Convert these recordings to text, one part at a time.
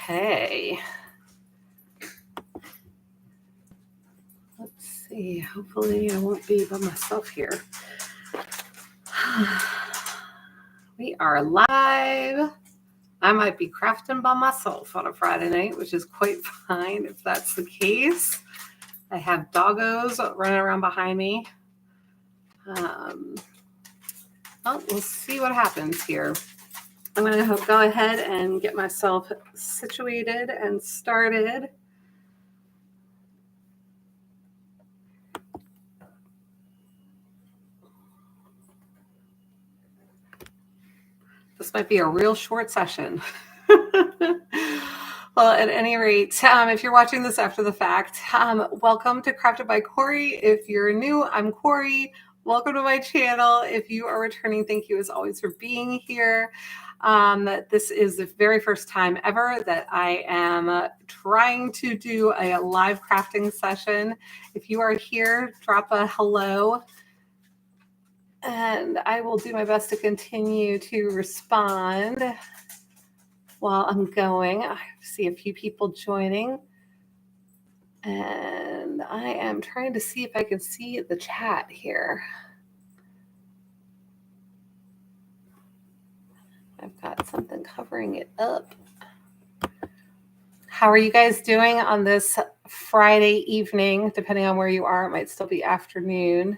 Okay. Let's see. Hopefully I won't be by myself here. We are live. I might be crafting by myself on a Friday night, which is quite fine if that's the case. I have doggos running around behind me. Well, we'll see what happens here. I'm going to go ahead and get myself situated and started. This might be a real short session. Well, at any rate, if you're watching this after the fact, welcome to Crafted by Corie. If you're new, I'm Corie. Welcome to my channel. If you are returning, thank you as always for being here. This is the very first time ever that I am trying to do a live crafting session. If you are here, drop a hello. And I will do my best to continue to respond while I'm going. I see a few people joining. And I am trying to see if I can see the chat here. I've got something covering it up. How are you guys doing on this Friday evening? Depending on where you are, it might still be afternoon.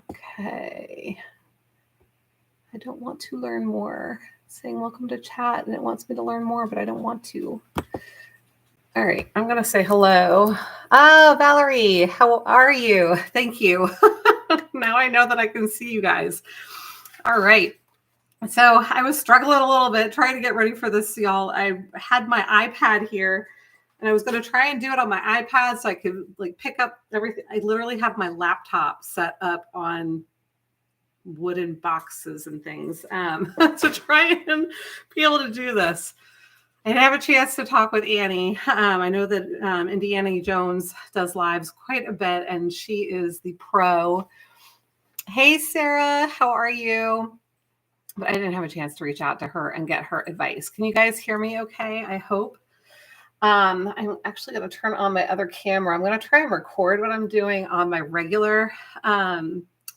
Okay. I don't want to learn more. It's saying welcome to chat, and it wants me to learn more, but I don't want to. All right, I'm going to say hello. Oh, Valerie, how are you? Thank you. Now I know that I can see you guys. All right. So I was struggling a little bit trying to get ready for this, y'all. I had my iPad here, and I was going to try and do it on my iPad so I could like pick up everything. I literally have my laptop set up on wooden boxes and things to try and be able to do this. I didn't have a chance to talk with Annie. I know that Indiana Jones does lives quite a bit, and she is the pro. Hey, Sarah, how are you? But I didn't have a chance to reach out to her and get her advice. Can you guys hear me okay? I hope. I'm actually going to turn on my other camera. I'm going to try and record what I'm doing on my regular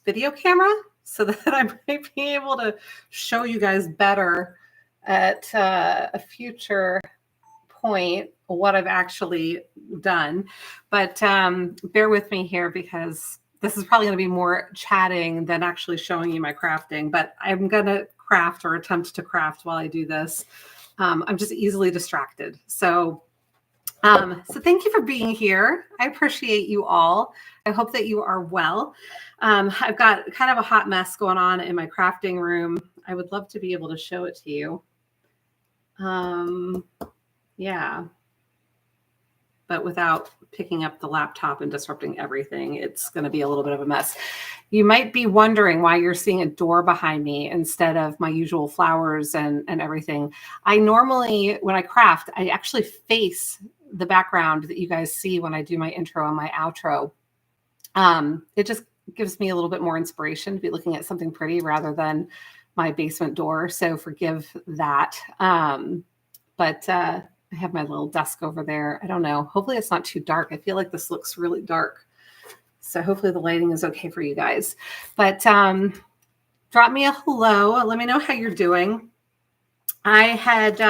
video camera so that I might be able to show you guys better at a future point what I've actually done. But bear with me here because this is probably going to be more chatting than actually showing you my crafting. But I'm going to craft or attempt to craft while I do this. I'm just easily distracted. So thank you for being here. I appreciate you all. I hope that you are well. I've got kind of a hot mess going on in my crafting room. I would love to be able to show it to you. Yeah. But without picking up the laptop and disrupting everything, it's going to be a little bit of a mess. You might be wondering why you're seeing a door behind me instead of my usual flowers and everything. I normally, when I craft, I actually face the background that you guys see when I do my intro and my outro. It just gives me a little bit more inspiration to be looking at something pretty rather than my basement door. So forgive that. But I have my little desk over there. I don't know. Hopefully it's not too dark. I feel like this looks really dark. So hopefully the lighting is okay for you guys. But drop me a hello. Let me know how you're doing. I had,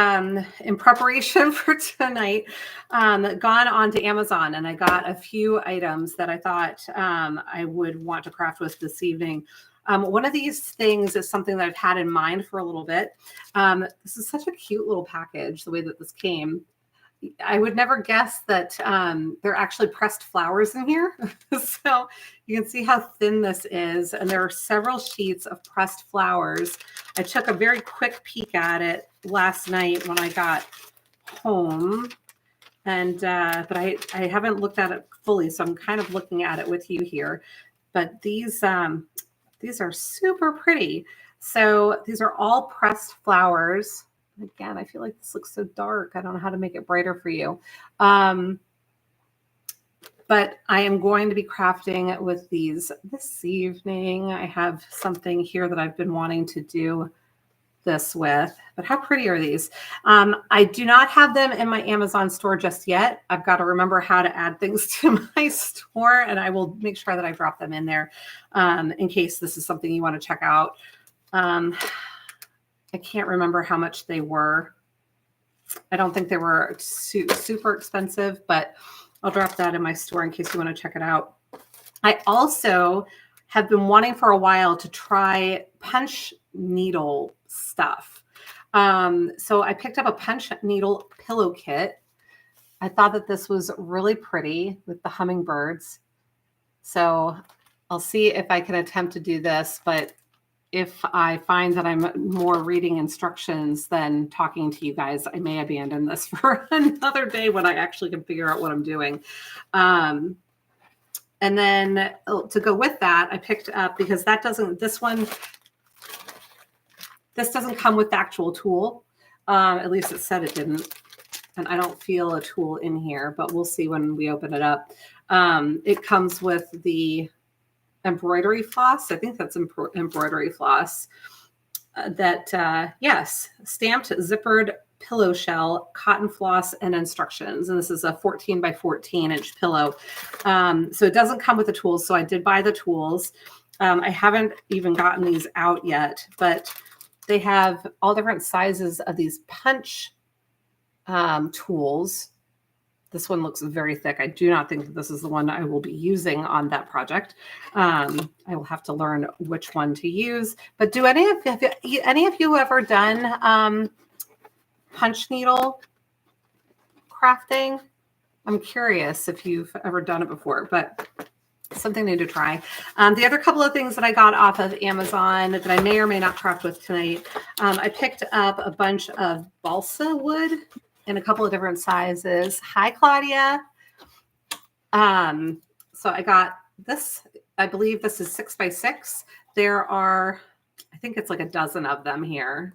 in preparation for tonight, gone on to Amazon and I got a few items that I thought I would want to craft with this evening. One of these things is something that I've had in mind for a little bit. This is such a cute little package, the way that this came. I would never guess that there are actually pressed flowers in here. So you can see how thin this is. And there are several sheets of pressed flowers. I took a very quick peek at it last night when I got home. And but I haven't looked at it fully. So I'm kind of looking at it with you here. But these are super pretty. So these are all pressed flowers. Again, I feel like this looks so dark. I don't know how to make it brighter for you. But I am going to be crafting with these this evening. I have something here that I've been wanting to do this with, but how pretty are these? I do not have them in my Amazon store just yet. I've got to remember how to add things to my store, and I will make sure that I drop them in there in case this is something you want to check out. I can't remember how much they were. I don't think they were super expensive, but I'll drop that in my store in case you want to check it out. I also have been wanting for a while to try punch needle stuff. So I picked up a punch needle pillow kit. I thought that this was really pretty with the hummingbirds. So I'll see if I can attempt to do this, but if I find that I'm more reading instructions than talking to you guys, I may abandon this for another day when I actually can figure out what I'm doing. And then to go with that, I picked up, because this doesn't come with the actual tool. At least it said it didn't. And I don't feel a tool in here, but we'll see when we open it up. It comes with the embroidery floss. I think that's embroidery floss. Yes, stamped zippered pillow shell, cotton floss, and instructions. And this is a 14 by 14 inch pillow. So it doesn't come with the tools. So I did buy the tools. I haven't even gotten these out yet, but they have all different sizes of these punch tools. This one looks very thick. I do not think that this is the one I will be using on that project. I will have to learn which one to use. But do any of you ever done punch needle crafting? I'm curious if you've ever done it before, but something new to try. The other couple of things that I got off of Amazon that I may or may not craft with tonight, I picked up a bunch of balsa wood in a couple of different sizes. Hi, Claudia. So I got this, I believe this is 6 by 6. There are, I think it's like a dozen of them here,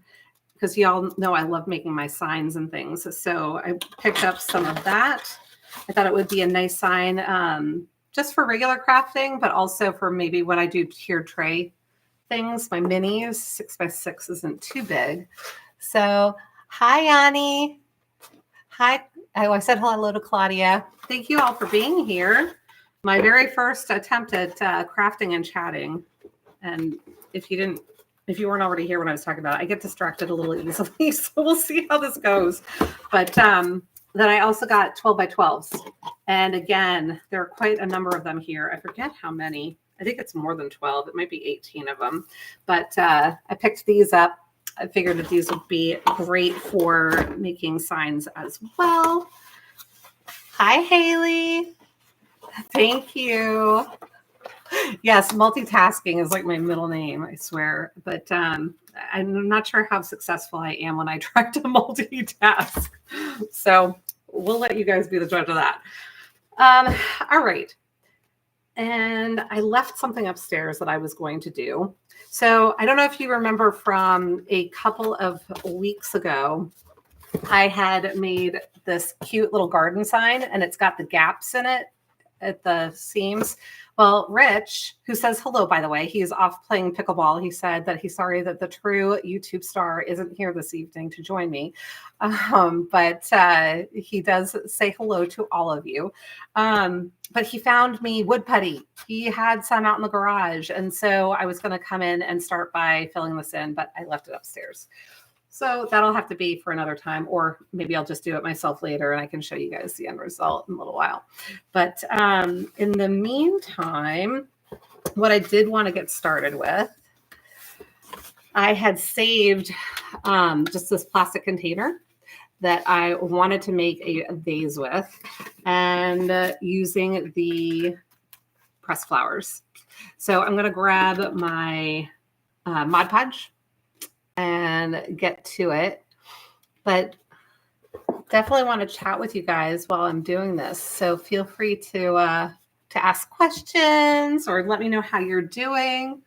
because y'all know I love making my signs and things. So I picked up some of that. I thought it would be a nice sign just for regular crafting, but also for maybe when I do tiered tray things, my minis. 6 by 6 isn't too big. So hi, Yanni. Hi. Oh, I said hello to Claudia. Thank you all for being here. My very first attempt at crafting and chatting. And if you weren't already here when I was talking about it, I get distracted a little easily. So we'll see how this goes. But then I also got 12 by 12s. And again, there are quite a number of them here. I forget how many. I think it's more than 12. It might be 18 of them. But I picked these up. I figured that these would be great for making signs as well. Hi, Haley. Thank you. Yes, multitasking is like my middle name, I swear. But I'm not sure how successful I am when I try to multitask. So we'll let you guys be the judge of that. All right. And I left something upstairs that I was going to do. So I don't know if you remember from a couple of weeks ago, I had made this cute little garden sign, and it's got the gaps in it at the seams. Well, Rich, who says hello, by the way, he's off playing pickleball. He said that he's sorry that the true YouTube star isn't here this evening to join me. But he does say hello to all of you. But he found me wood putty. He had some out in the garage. And so I was going to come in and start by filling this in, but I left it upstairs. So that'll have to be for another time, or maybe I'll just do it myself later and I can show you guys the end result in a little while. But in the meantime, what I did want to get started with, I had saved just this plastic container that I wanted to make a vase with, and using the pressed flowers. So I'm going to grab my Mod Podge and get to it, but definitely want to chat with you guys while I'm doing this. So feel free to ask questions or let me know how you're doing.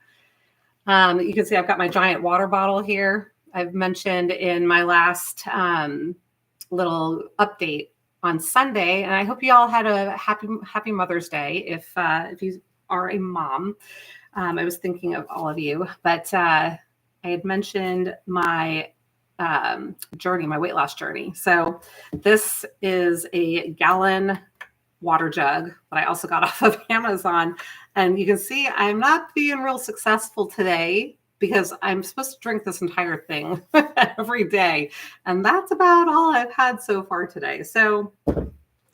You can see I've got my giant water bottle here. I've mentioned in my last little update on Sunday, and I hope you all had a happy Mother's Day. If you are a mom, I was thinking of all of you, but I had mentioned my journey, my weight loss journey. So this is a gallon water jug that I also got off of Amazon. And you can see I'm not being real successful today because I'm supposed to drink this entire thing every day. And that's about all I've had so far today. So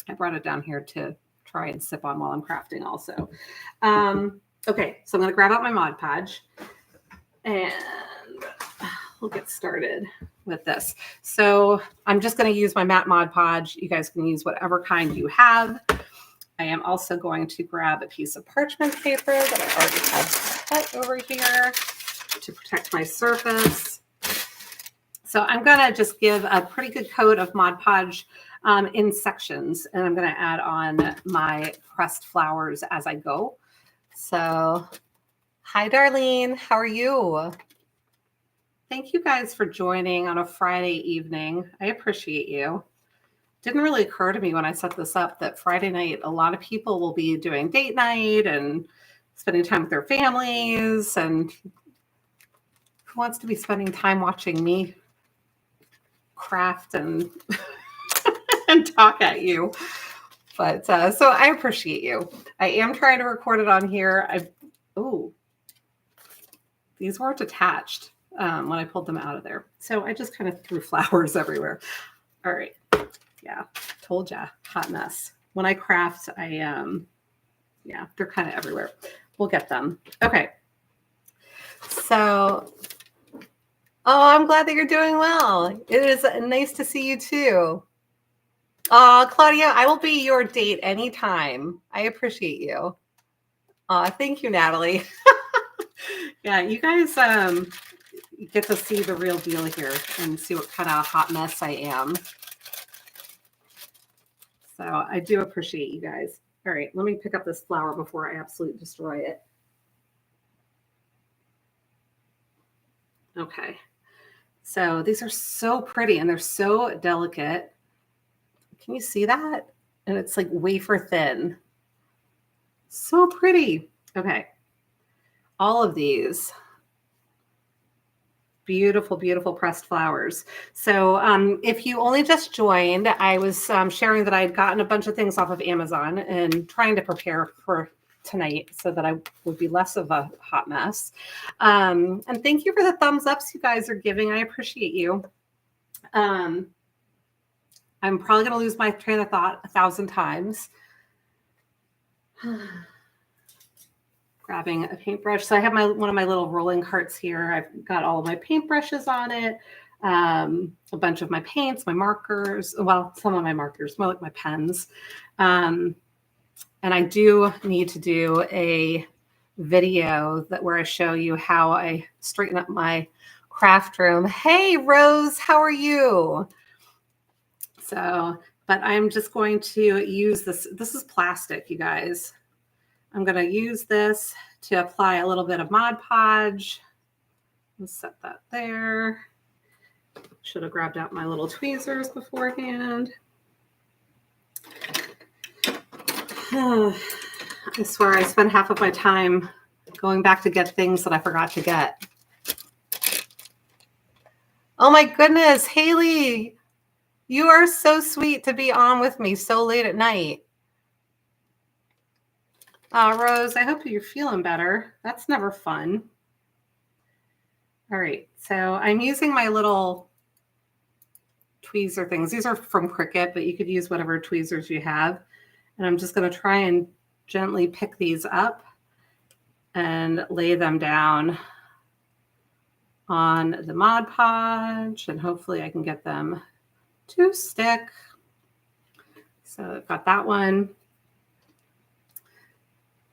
I brought it down here to try and sip on while I'm crafting also. Okay, so I'm going to grab out my Mod Podge and we'll get started with this. So I'm just going to use my matte Mod Podge. You guys can use whatever kind you have. I am also going to grab a piece of parchment paper that I already have cut over here to protect my surface. So I'm going to just give a pretty good coat of Mod Podge in sections, and I'm going to add on my pressed flowers as I go. So, hi, Darlene. How are you? Thank you guys for joining on a Friday evening. I appreciate you. Didn't really occur to me when I set this up that Friday night, a lot of people will be doing date night and spending time with their families. And who wants to be spending time watching me craft and and talk at you? But so I appreciate you. I am trying to record it on here. These weren't attached when I pulled them out of there. So I just kind of threw flowers everywhere. All right. Yeah, told ya, hot mess. When I craft, yeah, they're kind of everywhere. We'll get them. Okay. So, I'm glad that you're doing well. It is nice to see you too. Claudia, I will be your date anytime. I appreciate you. Thank you, Natalie. Yeah, you guys get to see the real deal here and see what kind of hot mess I am. So I do appreciate you guys. All right, let me pick up this flower before I absolutely destroy it. Okay, so these are so pretty and they're so delicate. Can you see that? And it's like wafer thin. So pretty. Okay, all of these. Beautiful, beautiful pressed flowers. So if you only just joined, I was sharing that I had gotten a bunch of things off of Amazon and trying to prepare for tonight so that I would be less of a hot mess. And thank you for the thumbs ups you guys are giving. I appreciate you. I'm probably going to lose my train of thought 1,000 times. Grabbing a paintbrush. So I have one of my little rolling carts here. I've got all of my paintbrushes on it, a bunch of my paints, my markers, well, some of my markers, more like my pens. And I do need to do a video where I show you how I straighten up my craft room. Hey, Rose, how are you? So, but I'm just going to use this. This is plastic, you guys. I'm going to use this to apply a little bit of Mod Podge. Let's set that there. Should have grabbed out my little tweezers beforehand. I swear I spend half of my time going back to get things that I forgot to get. Oh my goodness, Haley, you are so sweet to be on with me so late at night. Rose, I hope you're feeling better. That's never fun. All right, so I'm using my little tweezer things. These are from Cricut, but you could use whatever tweezers you have. And I'm just going to try and gently pick these up and lay them down on the Mod Podge, and hopefully I can get them to stick. So I've got that one.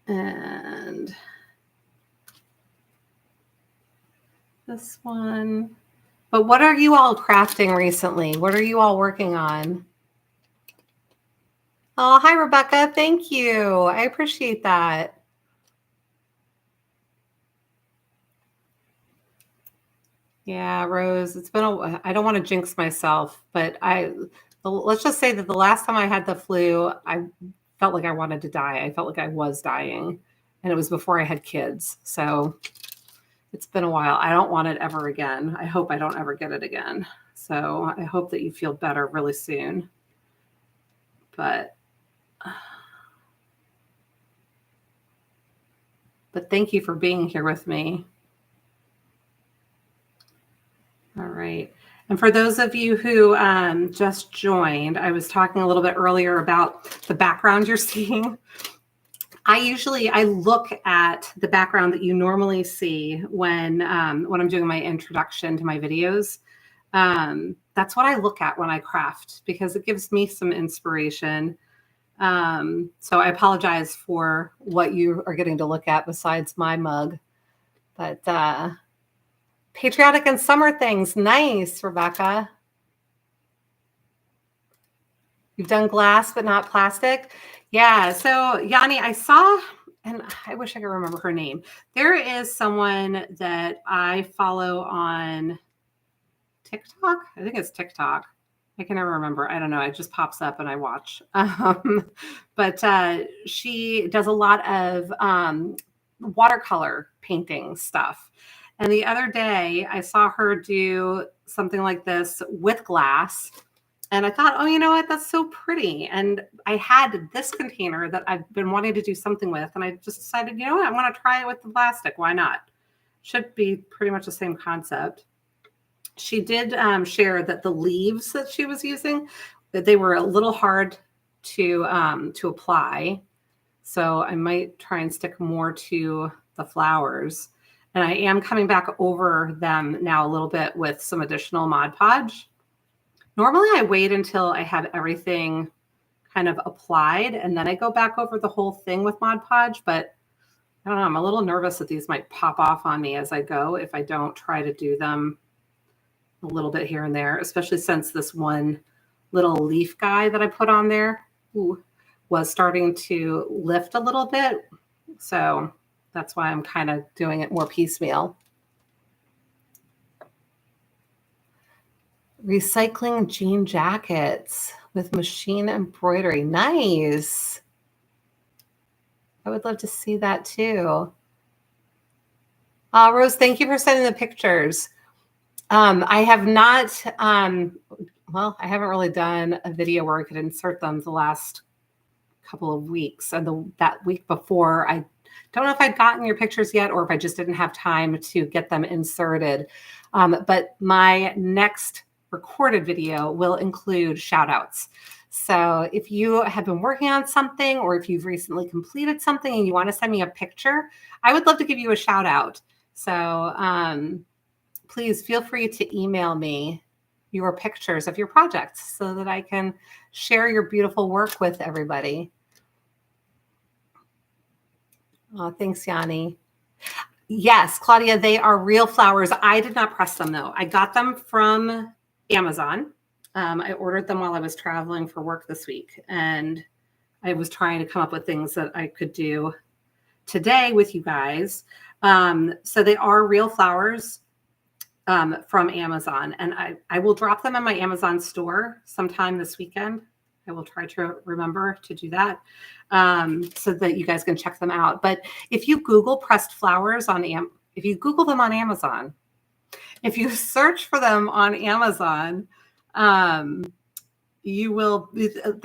And this one. But what are you all crafting recently? What are you all working on? Oh, hi, Rebecca. Thank you. I appreciate that. Yeah, Rose, it's been I don't want to jinx myself, but let's just say that the last time I had the flu, I felt like I wanted to die. I felt like I was dying, and it was before I had kids. So It's been a while. I don't want it ever again. I hope I don't ever get it again. So I hope that you feel better really soon. But thank you for being here with me. All right. And for those of you who just joined, I was talking a little bit earlier about the background you're seeing. I look at the background that you normally see when I'm doing my introduction to my videos. That's what I look at when I craft because it gives me some inspiration. So I apologize for what you are getting to look at besides my mug. But patriotic and summer things. Nice, Rebecca. You've done glass, but not plastic. Yeah. So Yanni, I saw, and I wish I could remember her name. There is someone that I follow on TikTok. I think it's TikTok. I can never remember. I don't know. It just pops up and I watch. But she does a lot of watercolor painting stuff. And the other day I saw her do something like this with glass. And I thought, oh, you know what? That's so pretty. And I had this container that I've been wanting to do something with. And I just decided, you know what? I'm going to try it with the plastic. Why not? Should be pretty much the same concept. She did share that the leaves that she was using, that they were a little hard to apply. So I might try and stick more to the flowers. And I am coming back over them now a little bit with some additional Mod Podge. Normally I wait until I have everything kind of applied and then I go back over the whole thing with Mod Podge, but I don't know, I'm a little nervous that these might pop off on me as I go if I don't try to do them a little bit here and there, especially since this one little leaf guy that I put on there was starting to lift a little bit. So that's why I'm kind of doing it more piecemeal. Recycling jean jackets with machine embroidery. Nice. I would love to see that too. Rose, thank you for sending the pictures. I have not, I haven't really done a video where I could insert them the last couple of weeks. And that week before, I don't know if I'd gotten your pictures yet or if I just didn't have time to get them inserted. But my next recorded video will include shout outs. So if you have been working on something or if you've recently completed something and you want to send me a picture, I would love to give you a shout out. So please feel free to email me your pictures of your projects so that I can share your beautiful work with everybody. Oh, thanks, Yanni. Yes, Claudia, they are real flowers. I did not press them though. I got them from Amazon. I ordered them while I was traveling for work this week, and I was trying to come up with things that I could do today with you guys. So they are real flowers from Amazon, and I will drop them in my Amazon store sometime this weekend. I will try to remember to do that so that you guys can check them out. But if you Google pressed flowers if you Google them on Amazon, if you search for them on Amazon, there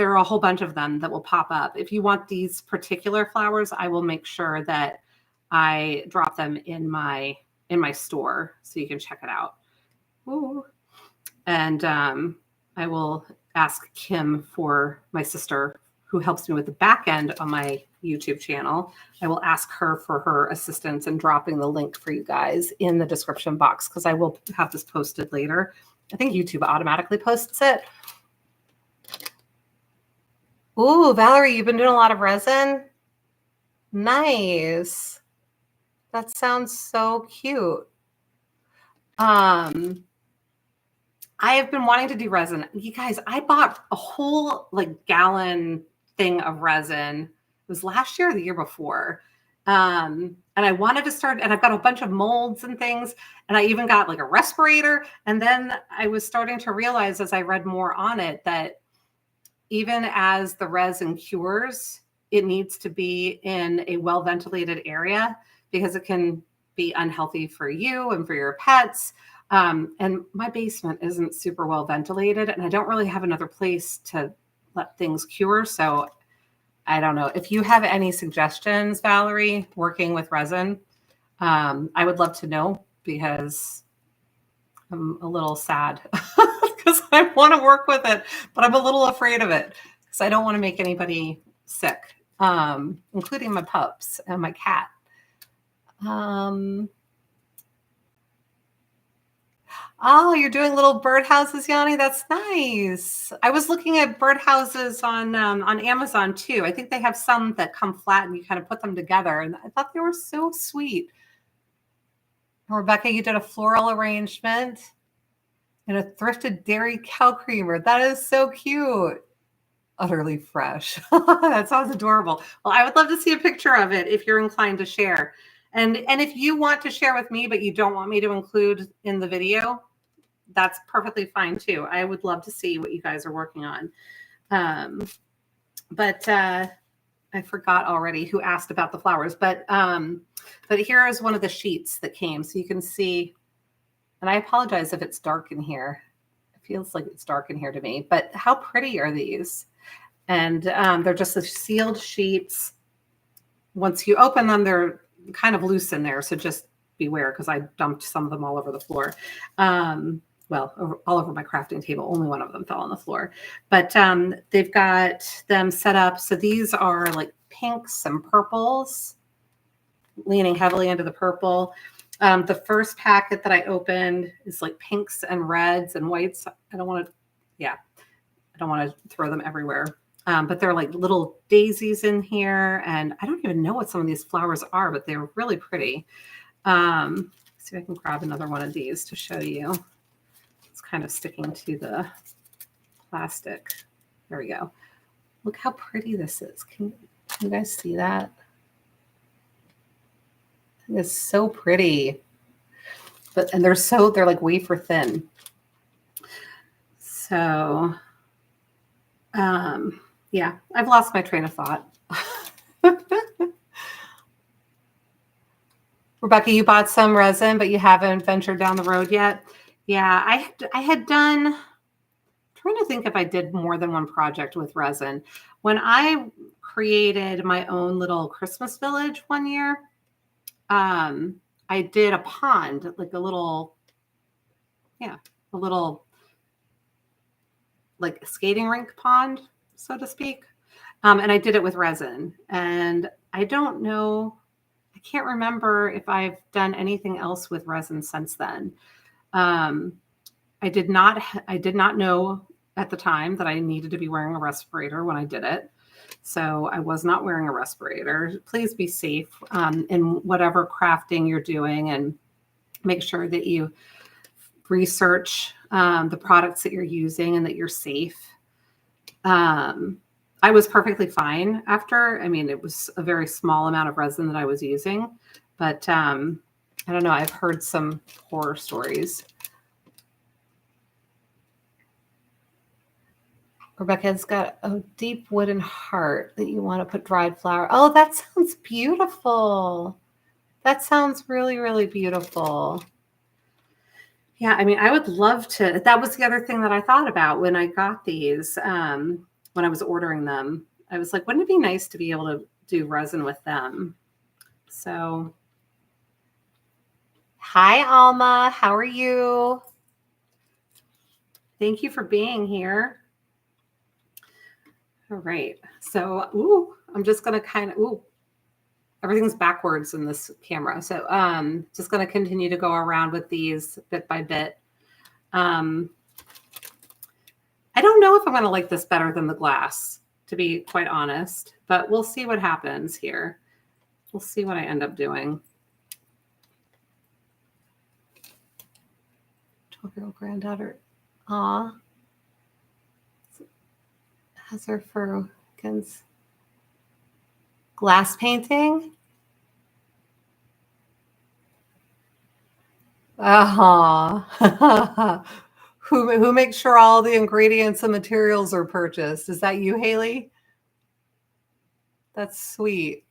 are a whole bunch of them that will pop up. If you want these particular flowers, I will make sure that I drop them in my store so you can check it out. Ooh. And I will ask Kim, for my sister who helps me with the back end on my YouTube channel. I will ask her for her assistance in dropping the link for you guys in the description box because I will have this posted later. I think YouTube automatically posts it. Ooh, Valerie, you've been doing a lot of resin? Nice. That sounds so cute. I have been wanting to do resin. You guys, I bought a whole gallon thing of resin. It was last year or the year before. And I wanted to start, and I've got a bunch of molds and things. And I even got a respirator. And then I was starting to realize as I read more on it that even as the resin cures, it needs to be in a well-ventilated area because it can be unhealthy for you and for your pets. And my basement isn't super well ventilated, and I don't really have another place to let things cure. So I don't know. If you have any suggestions, Valerie, working with resin, I would love to know, because I'm a little sad because I want to work with it, but I'm a little afraid of it because I don't want to make anybody sick, including my pups and my cat. Oh, you're doing little birdhouses, Yanni. That's nice. I was looking at birdhouses on Amazon too. I think they have some that come flat and you kind of put them together, and I thought they were so sweet. Rebecca, you did a floral arrangement and a thrifted dairy cow creamer. That is so cute. Utterly fresh. That sounds adorable. Well, I would love to see a picture of it if you're inclined to share. And if you want to share with me, but you don't want me to include in the video, that's perfectly fine too. I would love to see what you guys are working on. But I forgot already who asked about the flowers, but here is one of the sheets that came, so you can see, and I apologize if it's dark in here. It feels like it's dark in here to me, but how pretty are these? And they're just the sealed sheets. Once you open them, they're kind of loose in there, so just beware, because I dumped some of them all over the floor. Well, all over my crafting table. Only one of them fell on the floor. But they've got them set up. So these are like pinks and purples, leaning heavily into the purple. The first packet that I opened is like pinks and reds and whites. I don't want to throw them everywhere. But they're like little daisies in here. And I don't even know what some of these flowers are, but they're really pretty. See if I can grab another one of these to show you. It's kind of sticking to the plastic. There we go. Look how pretty this is. Can you guys see that? It's so pretty. And they're like wafer thin. So, yeah, I've lost my train of thought. Rebecca, you bought some resin, but you haven't ventured down the road yet. Yeah, I had done, I'm trying to think if I did more than one project with resin. When I created my own little Christmas village one year, I did a pond, like a little like skating rink pond, so to speak. And I did it with resin. And I don't know, I can't remember if I've done anything else with resin since then. I did not know at the time that I needed to be wearing a respirator when I did it. So I was not wearing a respirator. Please be safe in whatever crafting you're doing, and make sure that you research the products that you're using and that you're safe. I was perfectly fine after. I mean, it was a very small amount of resin that I was using, but I don't know. I've heard some horror stories. Rebecca's got a deep wooden heart that you want to put dried flower. Oh, that sounds beautiful. That sounds really, really beautiful. Yeah, I mean, I would love to. That was the other thing that I thought about when I got these, when I was ordering them. I was like, wouldn't it be nice to be able to do resin with them? So, hi, Alma. How are you? Thank you for being here. All right. So, I'm just going to kind of, everything's backwards in this camera. So just going to continue to go around with these bit by bit. I don't know if I'm going to like this better than the glass, to be quite honest, but we'll see what happens here. We'll see what I end up doing. 12-year-old granddaughter. Aw. Has her fur against glass painting. Who makes sure all the ingredients and materials are purchased? Is that you, Haley? That's sweet.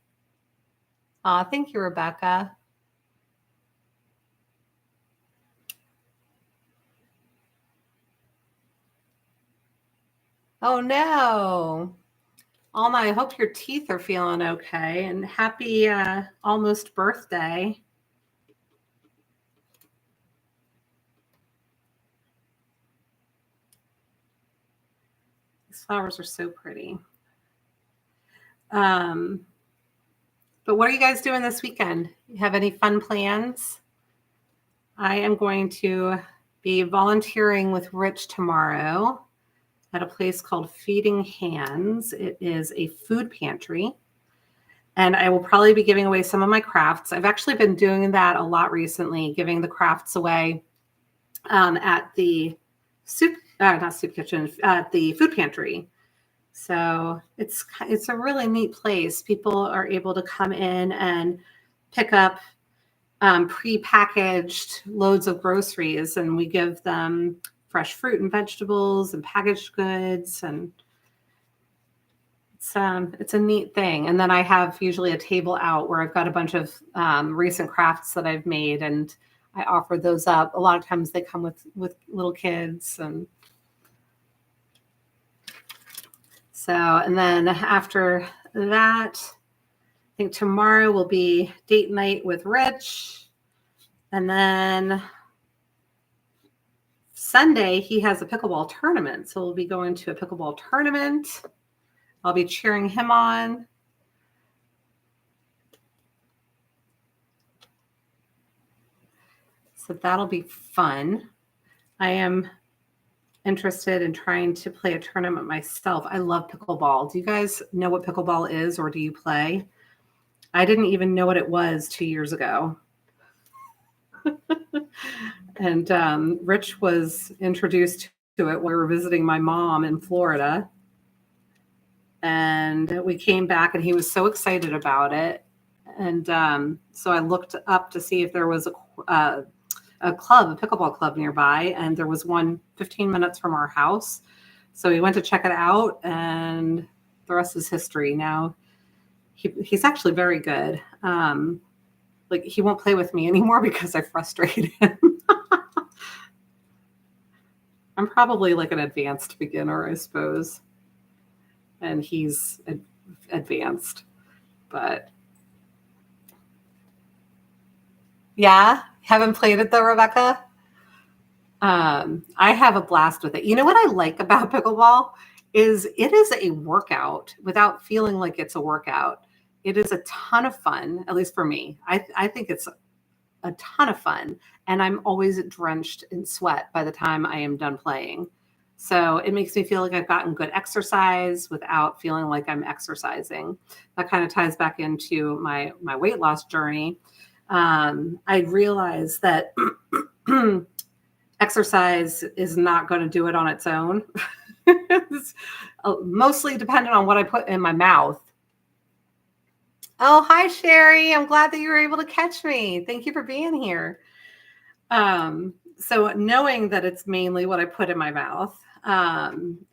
Thank you, Rebecca. Oh no. Alma, I hope your teeth are feeling okay, and happy almost birthday. These flowers are so pretty. But what are you guys doing this weekend? You have any fun plans? I am going to be volunteering with Rich tomorrow at a place called Feeding Hands. It is a food pantry. And I will probably be giving away some of my crafts. I've actually been doing that a lot recently, giving the crafts away at the not soup kitchen, at the food pantry. So it's a really neat place. People are able to come in and pick up pre-packaged loads of groceries, and we give them fresh fruit and vegetables and packaged goods, and it's a neat thing. And then I have usually a table out where I've got a bunch of recent crafts that I've made, and I offer those up. A lot of times they come with little kids, and so, and then after that, I think tomorrow will be date night with Rich. And then Sunday, he has a pickleball tournament. So we'll be going to a pickleball tournament. I'll be cheering him on. So that'll be fun. I am interested in trying to play a tournament myself. I love pickleball. Do you guys know what pickleball is, or do you play? I didn't even know what it was 2 years ago. And Rich was introduced to it when we were visiting my mom in Florida. And we came back and he was so excited about it. And so I looked up to see if there was a pickleball club nearby. And there was one 15 minutes from our house. So we went to check it out, and the rest is history. Now he's actually very good. Like, he won't play with me anymore because I frustrate him. I'm probably like an advanced beginner, I suppose. And he's advanced. But yeah, haven't played it though, Rebecca. I have a blast with it. You know what I like about pickleball is it is a workout without feeling like it's a workout. It is a ton of fun, at least for me. I think it's a ton of fun, and I'm always drenched in sweat by the time I am done playing. So it makes me feel like I've gotten good exercise without feeling like I'm exercising. That kind of ties back into my weight loss journey. I realized that exercise is not going to do it on its own. It's mostly dependent on what I put in my mouth. Oh, hi, Sherry. I'm glad that you were able to catch me. Thank you for being here. So knowing that it's mainly what I put in my mouth,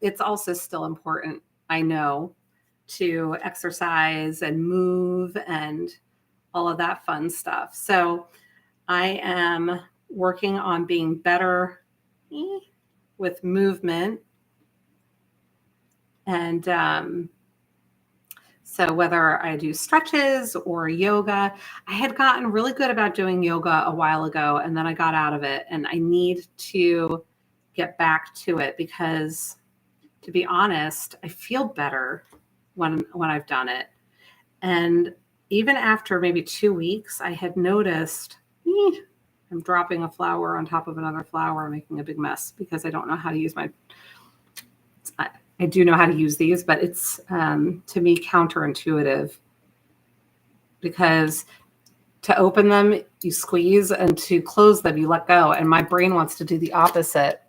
it's also still important, I know, to exercise and move and all of that fun stuff. So I am working on being better with movement. And so whether I do stretches or yoga, I had gotten really good about doing yoga a while ago, and then I got out of it, and I need to get back to it because, to be honest, I feel better when I've done it. And even after maybe 2 weeks, I had noticed I'm dropping a flower on top of another flower, making a big mess because I don't know how to use my. I do know how to use these, but it's to me counterintuitive, because to open them you squeeze, and to close them you let go, and my brain wants to do the opposite.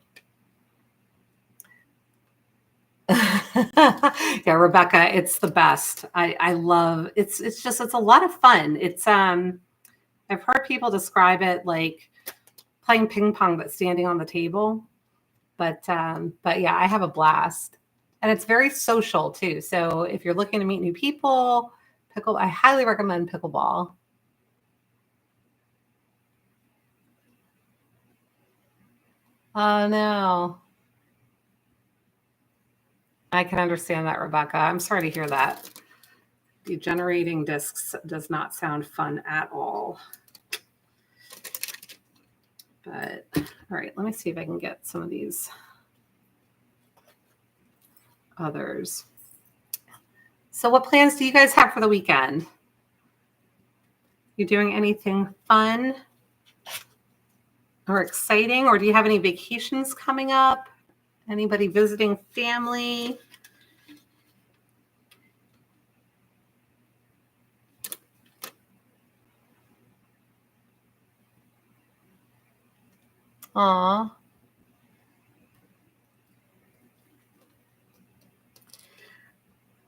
Yeah, Rebecca, it's the best. I love it's a lot of fun. It's I've heard people describe it like playing ping pong but standing on the table. But yeah, I have a blast. And it's very social too. So if you're looking to meet new people, I highly recommend pickleball. Oh no. I can understand that, Rebecca. I'm sorry to hear that. Degenerating discs does not sound fun at all. But, all right, let me see if I can get some of these others. So what plans do you guys have for the weekend? You doing anything fun or exciting? Or do you have any vacations coming up? Anybody visiting family? Aw.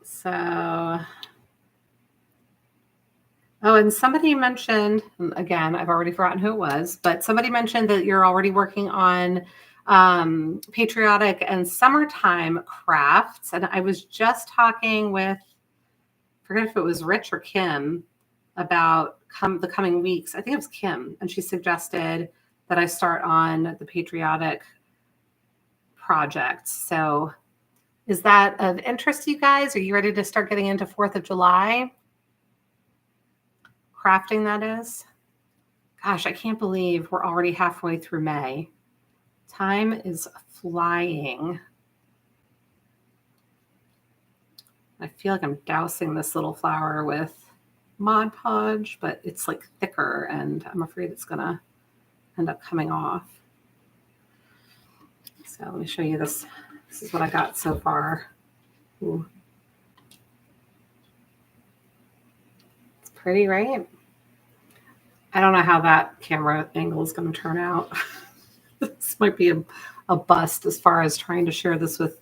So, oh, and somebody mentioned, again, I've already forgotten who it was, but somebody mentioned that you're already working on patriotic and summertime crafts. And I was just talking with, I forget if it was Rich or Kim, about the coming weeks. I think it was Kim, and she suggested that I start on the patriotic project. So is that of interest to you guys? Are you ready to start getting into 4th of July? Crafting, that is. Gosh, I can't believe we're already halfway through May. Time is flying. I feel like I'm dousing this little flower with Mod Podge, but it's like thicker and I'm afraid it's gonna end up coming off. So let me show you this. This is what I got so far. Ooh. It's pretty, right? I don't know how that camera angle is going to turn out. This might be a bust as far as trying to share this with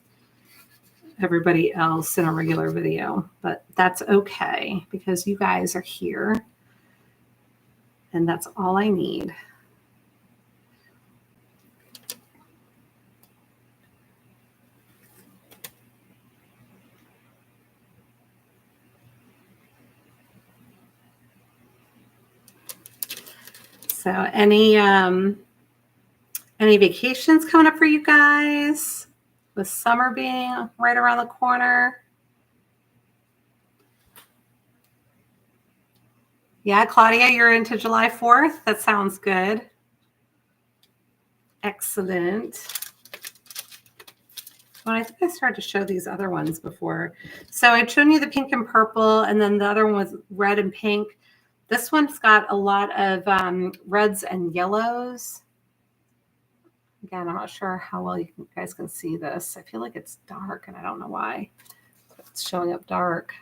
everybody else in a regular video, but that's okay because you guys are here and that's all I need. So any vacations coming up for you guys with summer being right around the corner? Yeah, Claudia, you're into July 4th. That sounds good. Excellent. Well, I think I started to show these other ones before. So I'd shown you the pink and purple, and then the other one was red and pink. This one's got a lot of reds and yellows. Again, I'm not sure how well you guys can see this. I feel like it's dark, and I don't know why. It's showing up dark.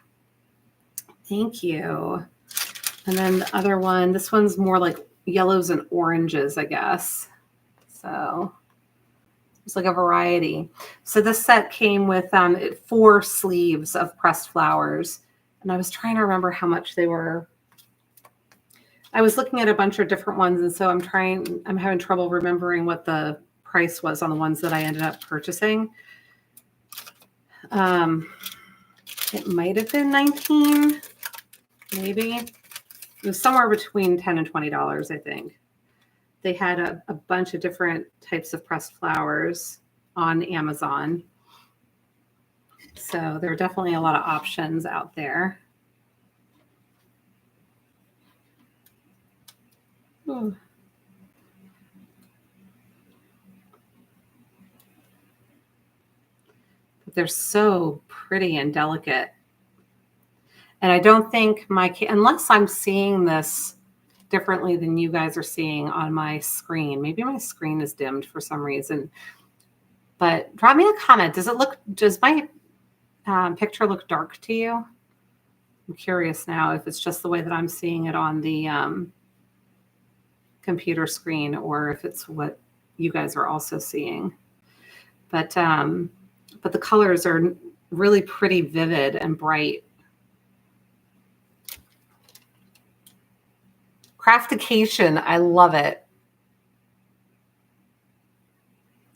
Thank you. And then the other one, this one's more like yellows and oranges, I guess. So it's like a variety. So this set came with 4 sleeves of pressed flowers. And I was trying to remember how much they were. I was looking at a bunch of different ones. And so I'm having trouble remembering what the price was on the ones that I ended up purchasing. It might have been $19, maybe. It was somewhere between $10 and $20, I think. They had a bunch of different types of pressed flowers on Amazon. So there are definitely a lot of options out there. Ooh. But they're so pretty and delicate. And I don't think unless I'm seeing this differently than you guys are seeing on my screen. Maybe my screen is dimmed for some reason. But drop me a comment. Does my picture look dark to you? I'm curious now if it's just the way that I'm seeing it on the computer screen or if it's what you guys are also seeing. But the colors are really pretty vivid and bright. Craftication, I love it.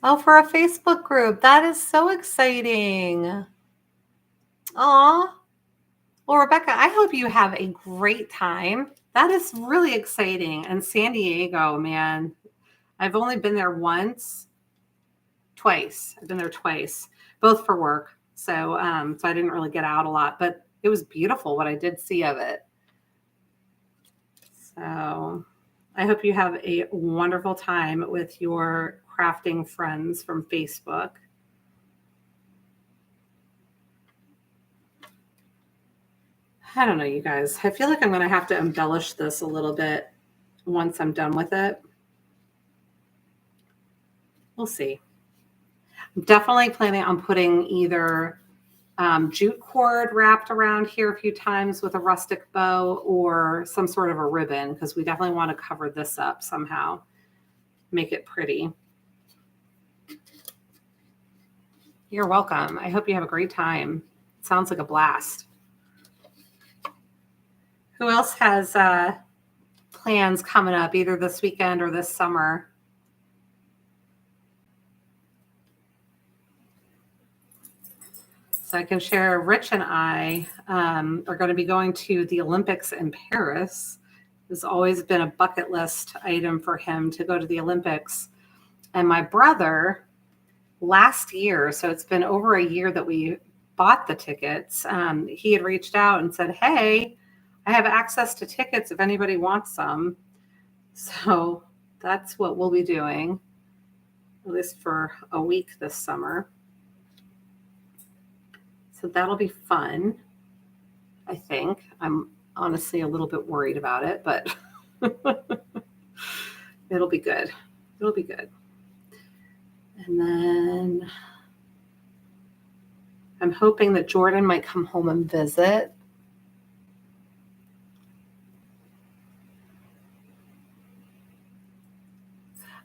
Oh, for a Facebook group. That is so exciting. Aw. Well, Rebecca, I hope you have a great time. That is really exciting. And San Diego, man, I've only been there twice. I've been there twice, both for work. So, so I didn't really get out a lot, but it was beautiful what I did see of it. So I hope you have a wonderful time with your crafting friends from Facebook. I don't know, you guys. I feel like I'm going to have to embellish this a little bit once I'm done with it. We'll see. I'm definitely planning on putting either jute cord wrapped around here a few times with a rustic bow or some sort of a ribbon, because we definitely want to cover this up somehow, make it pretty. You're welcome. I hope you have a great time. It sounds like a blast. Who else has plans coming up either this weekend or this summer? So I can share, Rich and I are going to be going to the Olympics in Paris. It's always been a bucket list item for him to go to the Olympics. And my brother, last year, so it's been over a year that we bought the tickets, he had reached out and said, hey, I have access to tickets if anybody wants some. So that's what we'll be doing, at least for a week this summer. So that'll be fun, I think. I'm honestly a little bit worried about it, but it'll be good. It'll be good. And then I'm hoping that Jordan might come home and visit.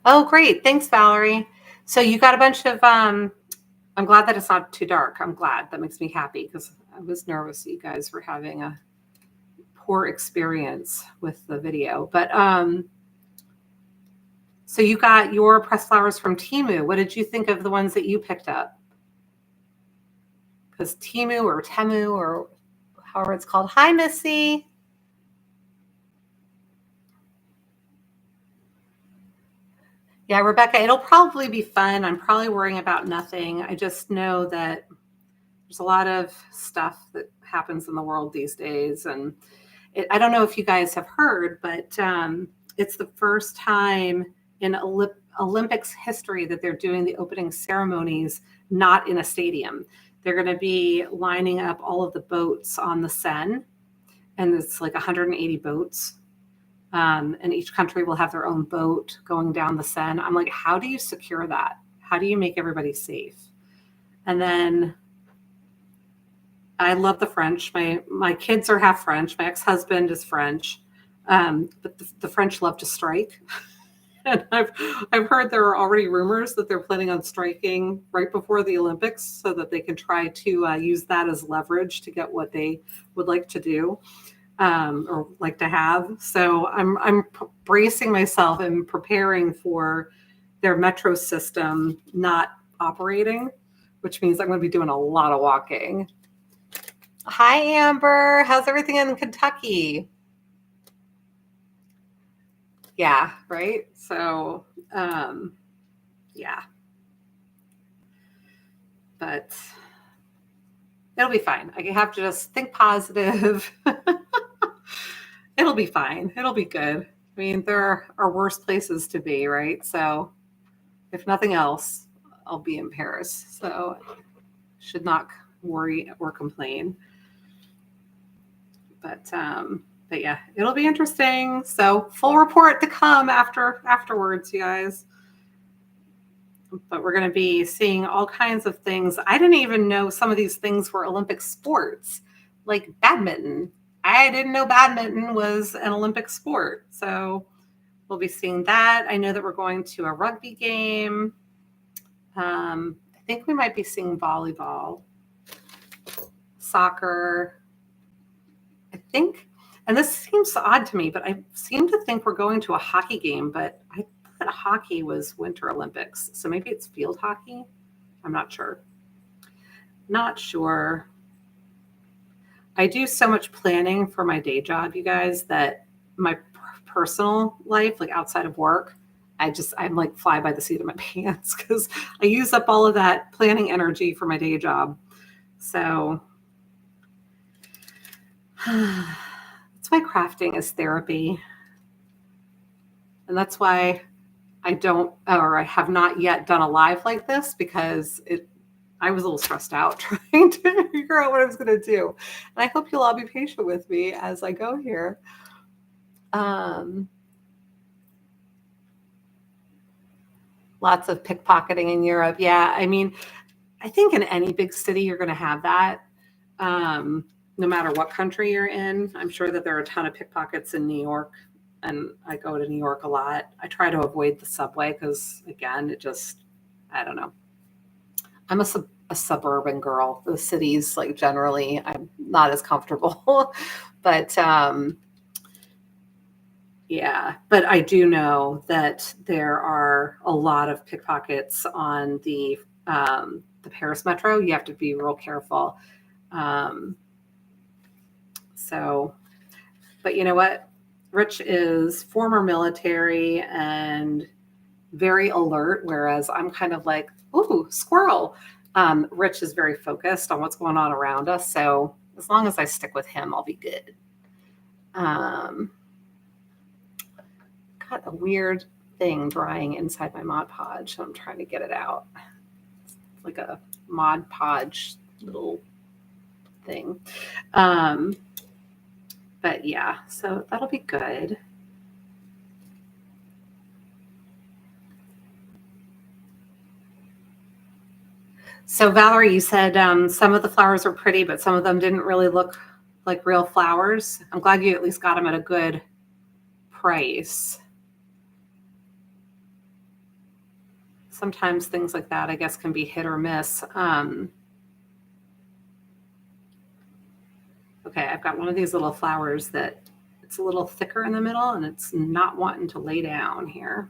Oh, great. Thanks, Valerie. So you got a bunch of, I'm glad that it's not too dark. I'm glad. That makes me happy because I was nervous that you guys were having a poor experience with the video. But so you got your pressed flowers from Temu. What did you think of the ones that you picked up? Because Temu or Temu or however it's called. Hi, Missy. Yeah, Rebecca, it'll probably be fun. I'm probably worrying about nothing. I just know that there's a lot of stuff that happens in the world these days. And I don't know if you guys have heard, but it's the first time in Olympics history that they're doing the opening ceremonies not in a stadium. They're going to be lining up all of the boats on the Seine, and it's like 180 boats. And each country will have their own boat going down the Seine. I'm like, how do you secure that? How do you make everybody safe? And then I love the French. My kids are half French. My ex-husband is French. But the French love to strike. And I've heard there are already rumors that they're planning on striking right before the Olympics so that they can try to use that as leverage to get what they would like to do. Or like to have. So I'm bracing myself and preparing for their metro system not operating, which means I'm going to be doing a lot of walking. Hi, Amber. How's everything in Kentucky? Yeah, right? So, yeah. But it'll be fine. I have to just think positive. It'll be fine. It'll be good. I mean, there are worse places to be, right? So if nothing else, I'll be in Paris. So should not worry or complain. But yeah, it'll be interesting. So full report to come afterwards, you guys. But we're going to be seeing all kinds of things. I didn't even know some of these things were Olympic sports, like badminton. I didn't know badminton was an Olympic sport. So we'll be seeing that. I know that we're going to a rugby game. I think we might be seeing volleyball, soccer. I think, and this seems odd to me, but I seem to think we're going to a hockey game, but I thought hockey was Winter Olympics. So maybe it's field hockey. I'm not sure. Not sure. I do so much planning for my day job, you guys, that my personal life, like outside of work, I'm like fly by the seat of my pants because I use up all of that planning energy for my day job. So that's why crafting is therapy. And that's why I have not yet done a live like this, because I was a little stressed out trying to figure out what I was going to do. And I hope you'll all be patient with me as I go here. Lots of pickpocketing in Europe. Yeah, I mean, I think in any big city you're going to have that. No matter what country you're in. I'm sure that there are a ton of pickpockets in New York, and I go to New York a lot. I try to avoid the subway because, again, I don't know. I'm a suburban girl. The cities, like, generally, I'm not as comfortable. But yeah, but I do know that there are a lot of pickpockets on the Paris metro. You have to be real careful. But you know what? Rich is former military and very alert, whereas I'm kind of like, ooh, squirrel. Rich is very focused on what's going on around us. So as long as I stick with him, I'll be good. Got a weird thing drying inside my Mod Podge, so I'm trying to get it out. It's like a Mod Podge little thing. But yeah, so that'll be good. So Valerie, you said some of the flowers were pretty, but some of them didn't really look like real flowers. I'm glad you at least got them at a good price. Sometimes things like that, I guess, can be hit or miss. Okay, I've got one of these little flowers that it's a little thicker in the middle and it's not wanting to lay down here.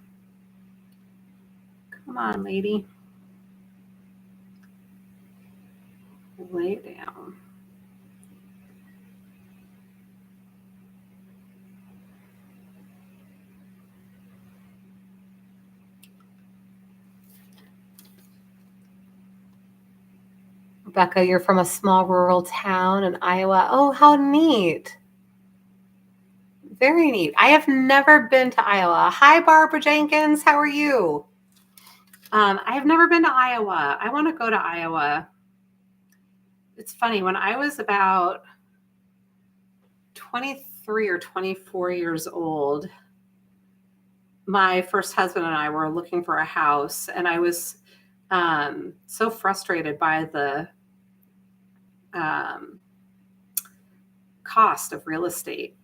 Come on, lady. Lay down. Rebecca, you're from a small rural town in Iowa. Oh, how neat. Very neat. I have never been to Iowa. Hi, Barbara Jenkins. How are you? I have never been to Iowa. I want to go to Iowa. It's funny. When I was about 23 or 24 years old, my first husband and I were looking for a house, and I was so frustrated by the cost of real estate.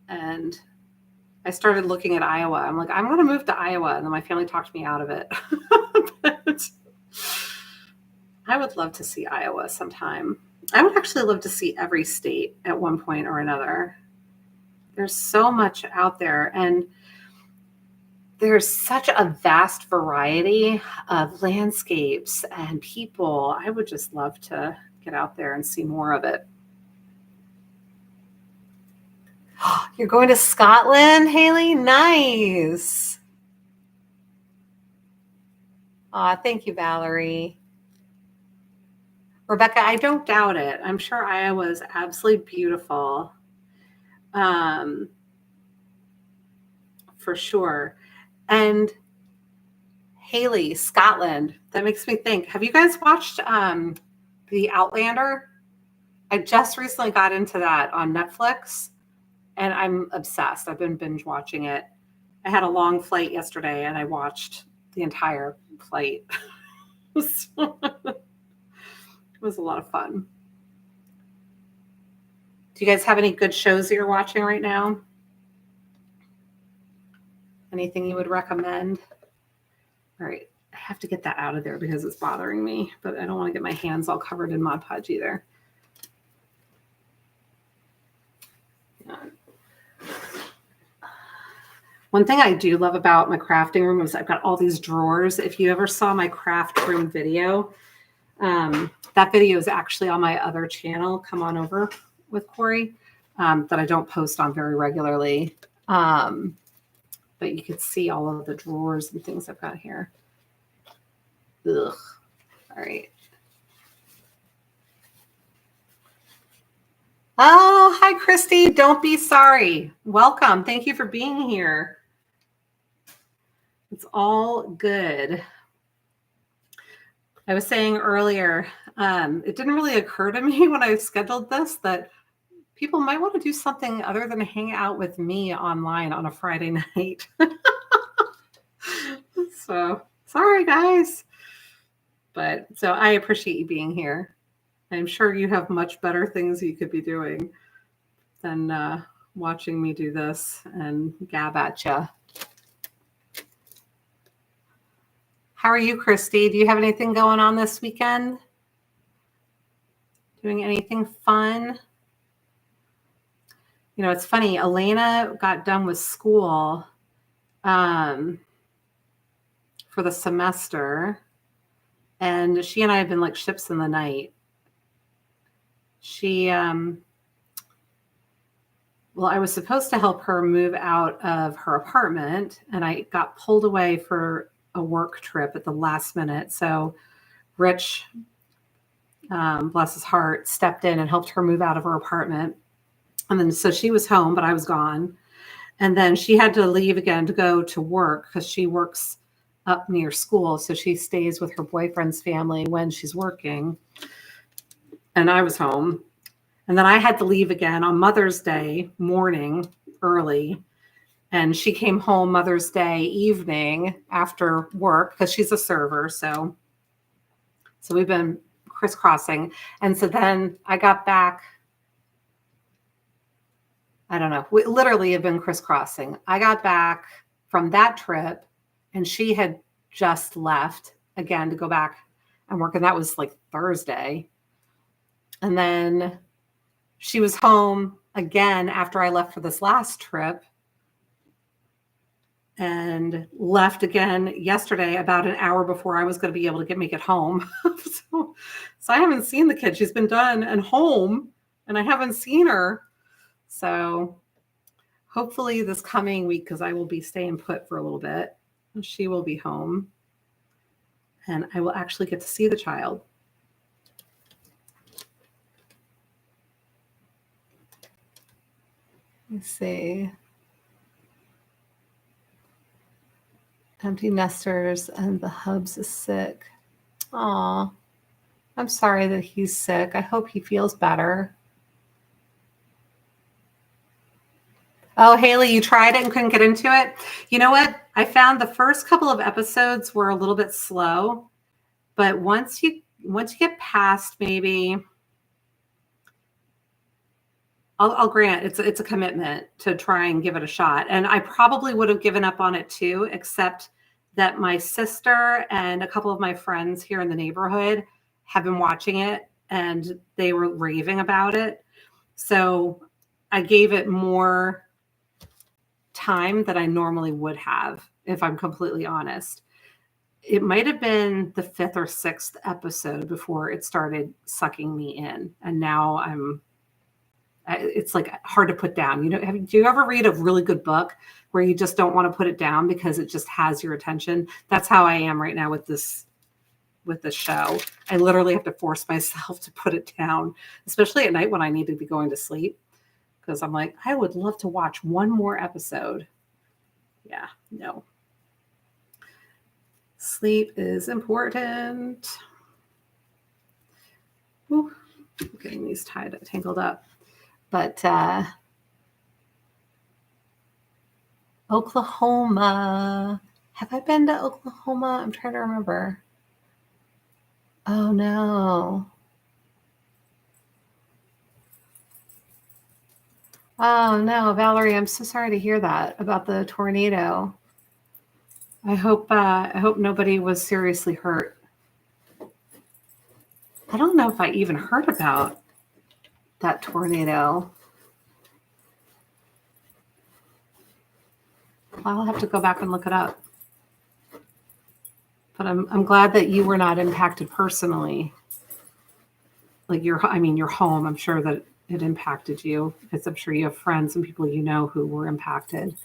And I started looking at Iowa. I'm like, I'm going to move to Iowa. And then my family talked me out of it. But I would love to see Iowa sometime. I would actually love to see every state at one point or another. There's so much out there, and there's such a vast variety of landscapes and people. I would just love to get out there and see more of it. You're going to Scotland, Haley? Nice. Aw, thank you, Valerie. Rebecca, I don't doubt it. I'm sure Iowa is absolutely beautiful. For sure. And Haley, Scotland, that makes me think. Have you guys watched The Outlander? I just recently got into that on Netflix, and I'm obsessed. I've been binge watching it. I had a long flight yesterday, and I watched the entire flight. It was a lot of fun. Do you guys have any good shows that you're watching right now? Anything you would recommend? All right. I have to get that out of there because it's bothering me, but I don't want to get my hands all covered in Mod Podge either. Yeah. One thing I do love about my crafting room is I've got all these drawers. If you ever saw my craft room video, that video is actually on my other channel, Come On Over with Corie, that I don't post on very regularly. But you could see all of the drawers and things I've got here. Ugh. All right. Oh, hi, Christy. Don't be sorry. Welcome. Thank you for being here. It's all good. I was saying earlier, it didn't really occur to me when I scheduled this that people might want to do something other than hang out with me online on a Friday night. So sorry, guys. But so I appreciate you being here. I'm sure you have much better things you could be doing than watching me do this and gab at you. How are you, Christy? Do you have anything going on this weekend? Doing anything fun? You know, it's funny. Elena got done with school for the semester, and she and I have been like ships in the night. She, well, I was supposed to help her move out of her apartment, and I got pulled away for a work trip at the last minute. So Rich, bless his heart, stepped in and helped her move out of her apartment. And then so she was home, but I was gone. And then she had to leave again to go to work because she works up near school. So she stays with her boyfriend's family when she's working. And I was home. And then I had to leave again on Mother's Day morning early. And she came home Mother's Day evening after work because she's a server. So we've been crisscrossing. And so then I got back. I don't know. We literally have been crisscrossing. I got back from that trip and she had just left again to go back and work. And that was like Thursday. And then she was home again after I left for this last trip and left again yesterday about an hour before I was going to be able to make it home. so I haven't seen the kid. She's been done and home and I haven't seen her. So hopefully this coming week, because I will be staying put for a little bit, she will be home and I will actually get to see the child. Let's see. Empty nesters and the hubs is sick. Aw, I'm sorry that he's sick. I hope he feels better. Oh, Haley, you tried it and couldn't get into it? You know what? I found the first couple of episodes were a little bit slow, but once you get past maybe, I'll grant it's a commitment to try and give it a shot. And I probably would have given up on it too, except that my sister and a couple of my friends here in the neighborhood have been watching it and they were raving about it. So I gave it more time that I normally would have, if I'm completely honest. It might have been the 5th or 6th episode before it started sucking me in. And now it's like hard to put down. You know, do you ever read a really good book where you just don't want to put it down because it just has your attention? That's how I am right now with this show. I literally have to force myself to put it down, especially at night when I need to be going to sleep. Because I'm like, I would love to watch one more episode. Yeah, no. Sleep is important. Ooh, I'm getting these tangled up. But Oklahoma. Have I been to Oklahoma? I'm trying to remember. Oh, no. Oh, no, Valerie, I'm so sorry to hear that about the tornado. I hope nobody was seriously hurt. I don't know if I even heard about that tornado. I'll have to go back and look it up. But I'm glad that you were not impacted personally. Like your home, I'm sure that it impacted you because I'm sure you have friends and people you know who were impacted.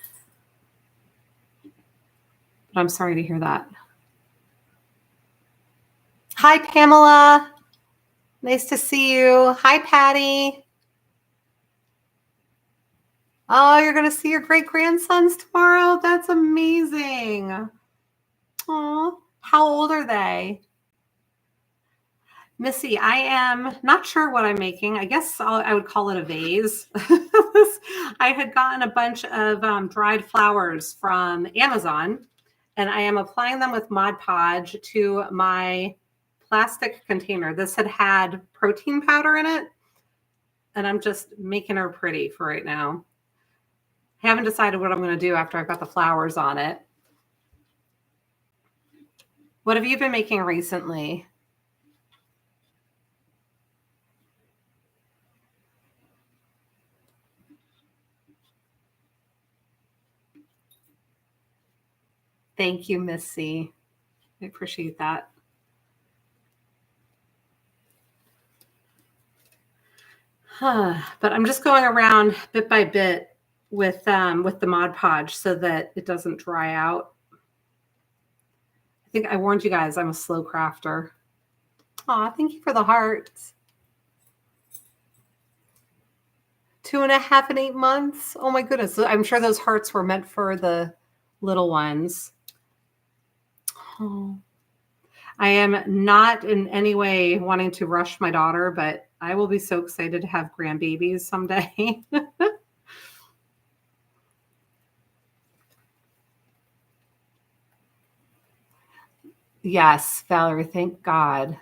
But I'm sorry to hear that. Hi, Pamela. Nice to see you. Hi, Patty. Oh, you're going to see your great-grandsons tomorrow? That's amazing. Oh, how old are they? Missy, I am not sure what I'm making. I guess I would call it a vase. I had gotten a bunch of dried flowers from Amazon, and I am applying them with Mod Podge to my plastic container. This had protein powder in it, and I'm just making her pretty for right now. I haven't decided what I'm going to do after I've got the flowers on it. What have you been making recently? Thank you, Missy. I appreciate that. But I'm just going around bit by bit with the Mod Podge so that it doesn't dry out. I think I warned you guys I'm a slow crafter. Aw, thank you for the hearts. 2.5 and 8 months. Oh my goodness. I'm sure those hearts were meant for the little ones. Oh. I am not in any way wanting to rush my daughter, but I will be so excited to have grandbabies someday. Yes, Valerie, thank God.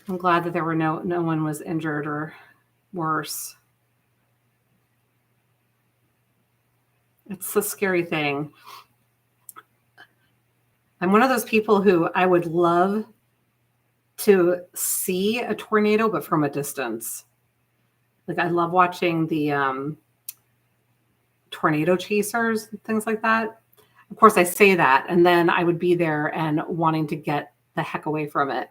I'm glad that there were no one was injured or worse. It's a scary thing. I'm one of those people who I would love to see a tornado, but from a distance. Like I love watching the tornado chasers and things like that. Of course, I say that, and then I would be there and wanting to get the heck away from it.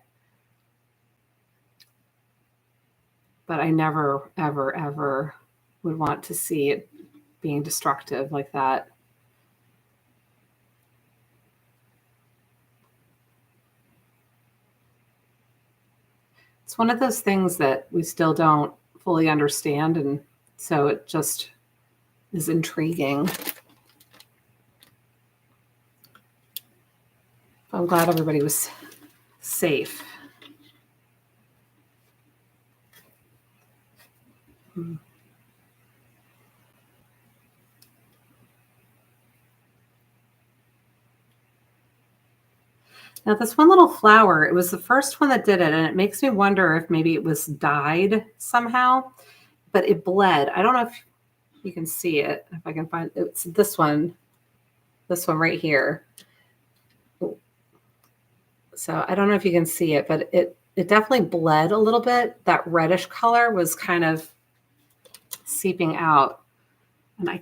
But I never, ever, ever would want to see it being destructive like that. It's one of those things that we still don't fully understand, and so it just is intriguing. I'm glad everybody was safe. Now, this one little flower, it was the first one that did it, and it makes me wonder if maybe it was dyed somehow, but it bled. I don't know if you can see it, if I can find it's this one right here. So I don't know if you can see it, but it definitely bled a little bit. That reddish color was kind of seeping out. And I'm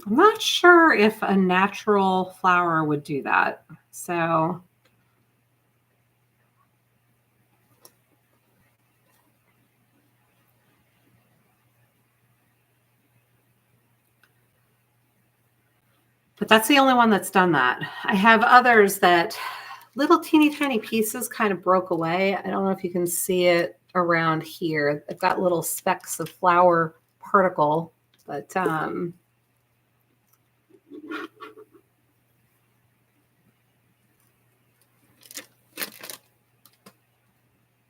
not sure if a natural flower would do that. So but that's the only one that's done that. I have others that little teeny tiny pieces kind of broke away. I don't know if you can see it around here. I've got little specks of flower particle, but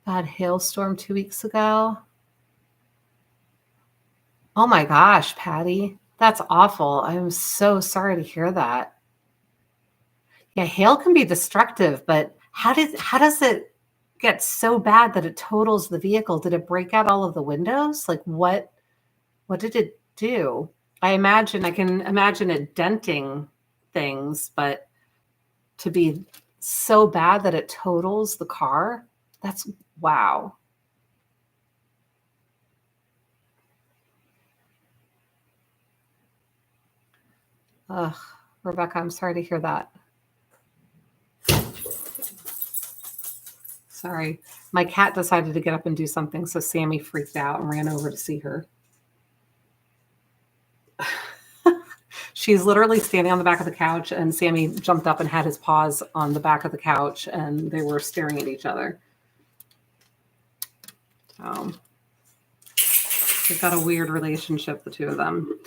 bad hailstorm 2 weeks ago. Oh my gosh, Patty, that's awful. I'm so sorry to hear that. Yeah, hail can be destructive, but how does it get so bad that it totals the vehicle? Did it break out all of the windows? Like what did it do? I can imagine it denting things, but to be so bad that it totals the car, that's wow. Ugh, Rebecca, I'm sorry to hear that. Sorry. My cat decided to get up and do something, so Sammy freaked out and ran over to see her. She's literally standing on the back of the couch, and Sammy jumped up and had his paws on the back of the couch, and they were staring at each other. So They've got a weird relationship, the two of them.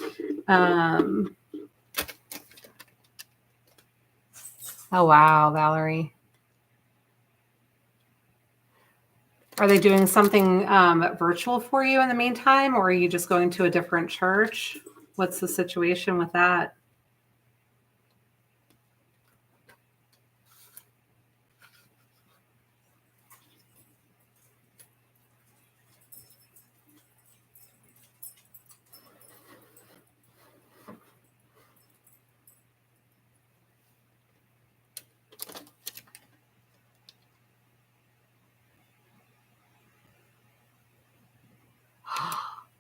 Oh, wow, Valerie. Are they doing something virtual for you in the meantime, or are you just going to a different church? What's the situation with that?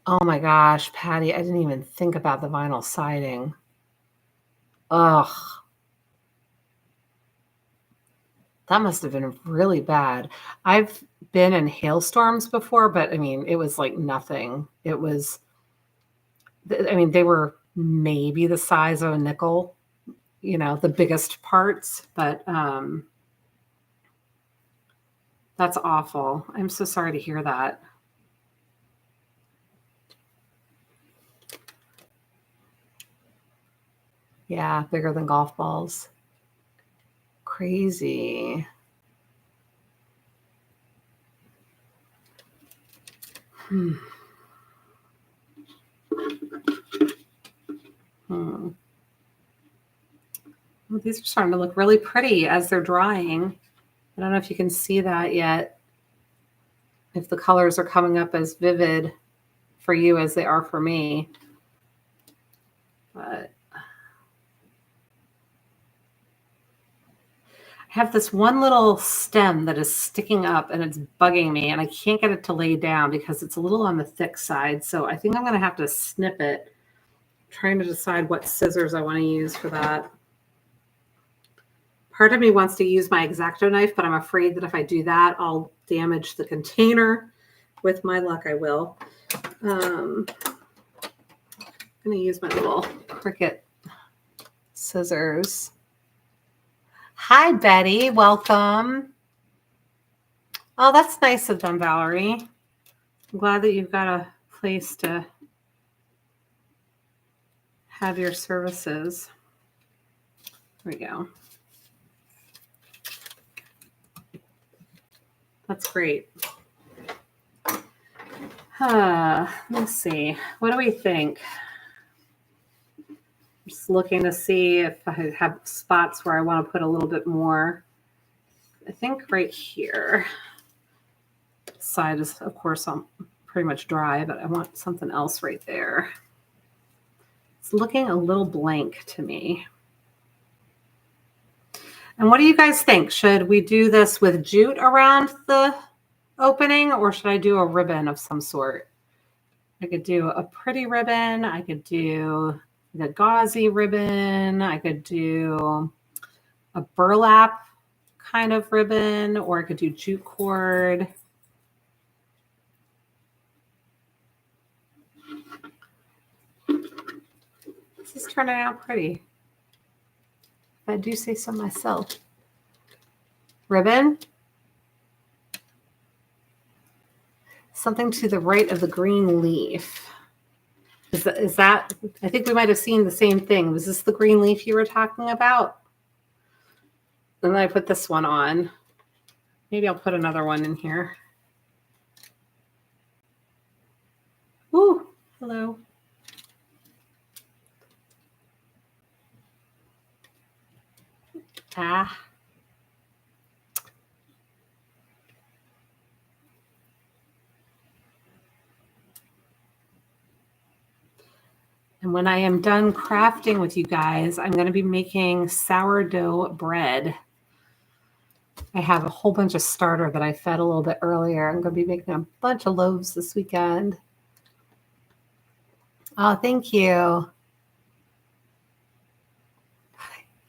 Oh my gosh, Patty, I didn't even think about the vinyl siding. Ugh. That must have been really bad. I've been in hailstorms before, but I mean, it was like nothing. It was, I mean, they were maybe the size of a nickel, you know, the biggest parts, but that's awful. I'm so sorry to hear that. Yeah, bigger than golf balls. Crazy. Hmm. Well, these are starting to look really pretty as they're drying. I don't know if you can see that yet. If the colors are coming up as vivid for you as they are for me. But I have this one little stem that is sticking up and it's bugging me, and I can't get it to lay down because it's a little on the thick side. So I think I'm going to have to snip it. I'm trying to decide what scissors I want to use for that. Part of me wants to use my X-Acto knife, but I'm afraid that if I do that, I'll damage the container. With my luck, I will. I'm going to use my little Cricut scissors. Hi, Betty. Welcome. Oh, that's nice of them, Valerie. I'm glad that you've got a place to have your services. There we go. That's great. Let's see. What do we think? Just looking to see if I have spots where I want to put a little bit more. I think right here. This side is, of course, pretty much dry, but I want something else right there. It's looking a little blank to me. And what do you guys think? Should we do this with jute around the opening, or should I do a ribbon of some sort? I could do a pretty ribbon. I could do the gauzy ribbon. I could do a burlap kind of ribbon, or I could do jute cord. This is turning out pretty. If I do say so myself. Ribbon. Something to the right of the green leaf. Is that, I think we might have seen the same thing. Was this the green leaf you were talking about? And then I put this one on. Maybe I'll put another one in here. Ooh, hello. Ah. And when I am done crafting with you guys, I'm going to be making sourdough bread. I have a whole bunch of starter that I fed a little bit earlier. I'm going to be making a bunch of loaves this weekend. Oh, thank you.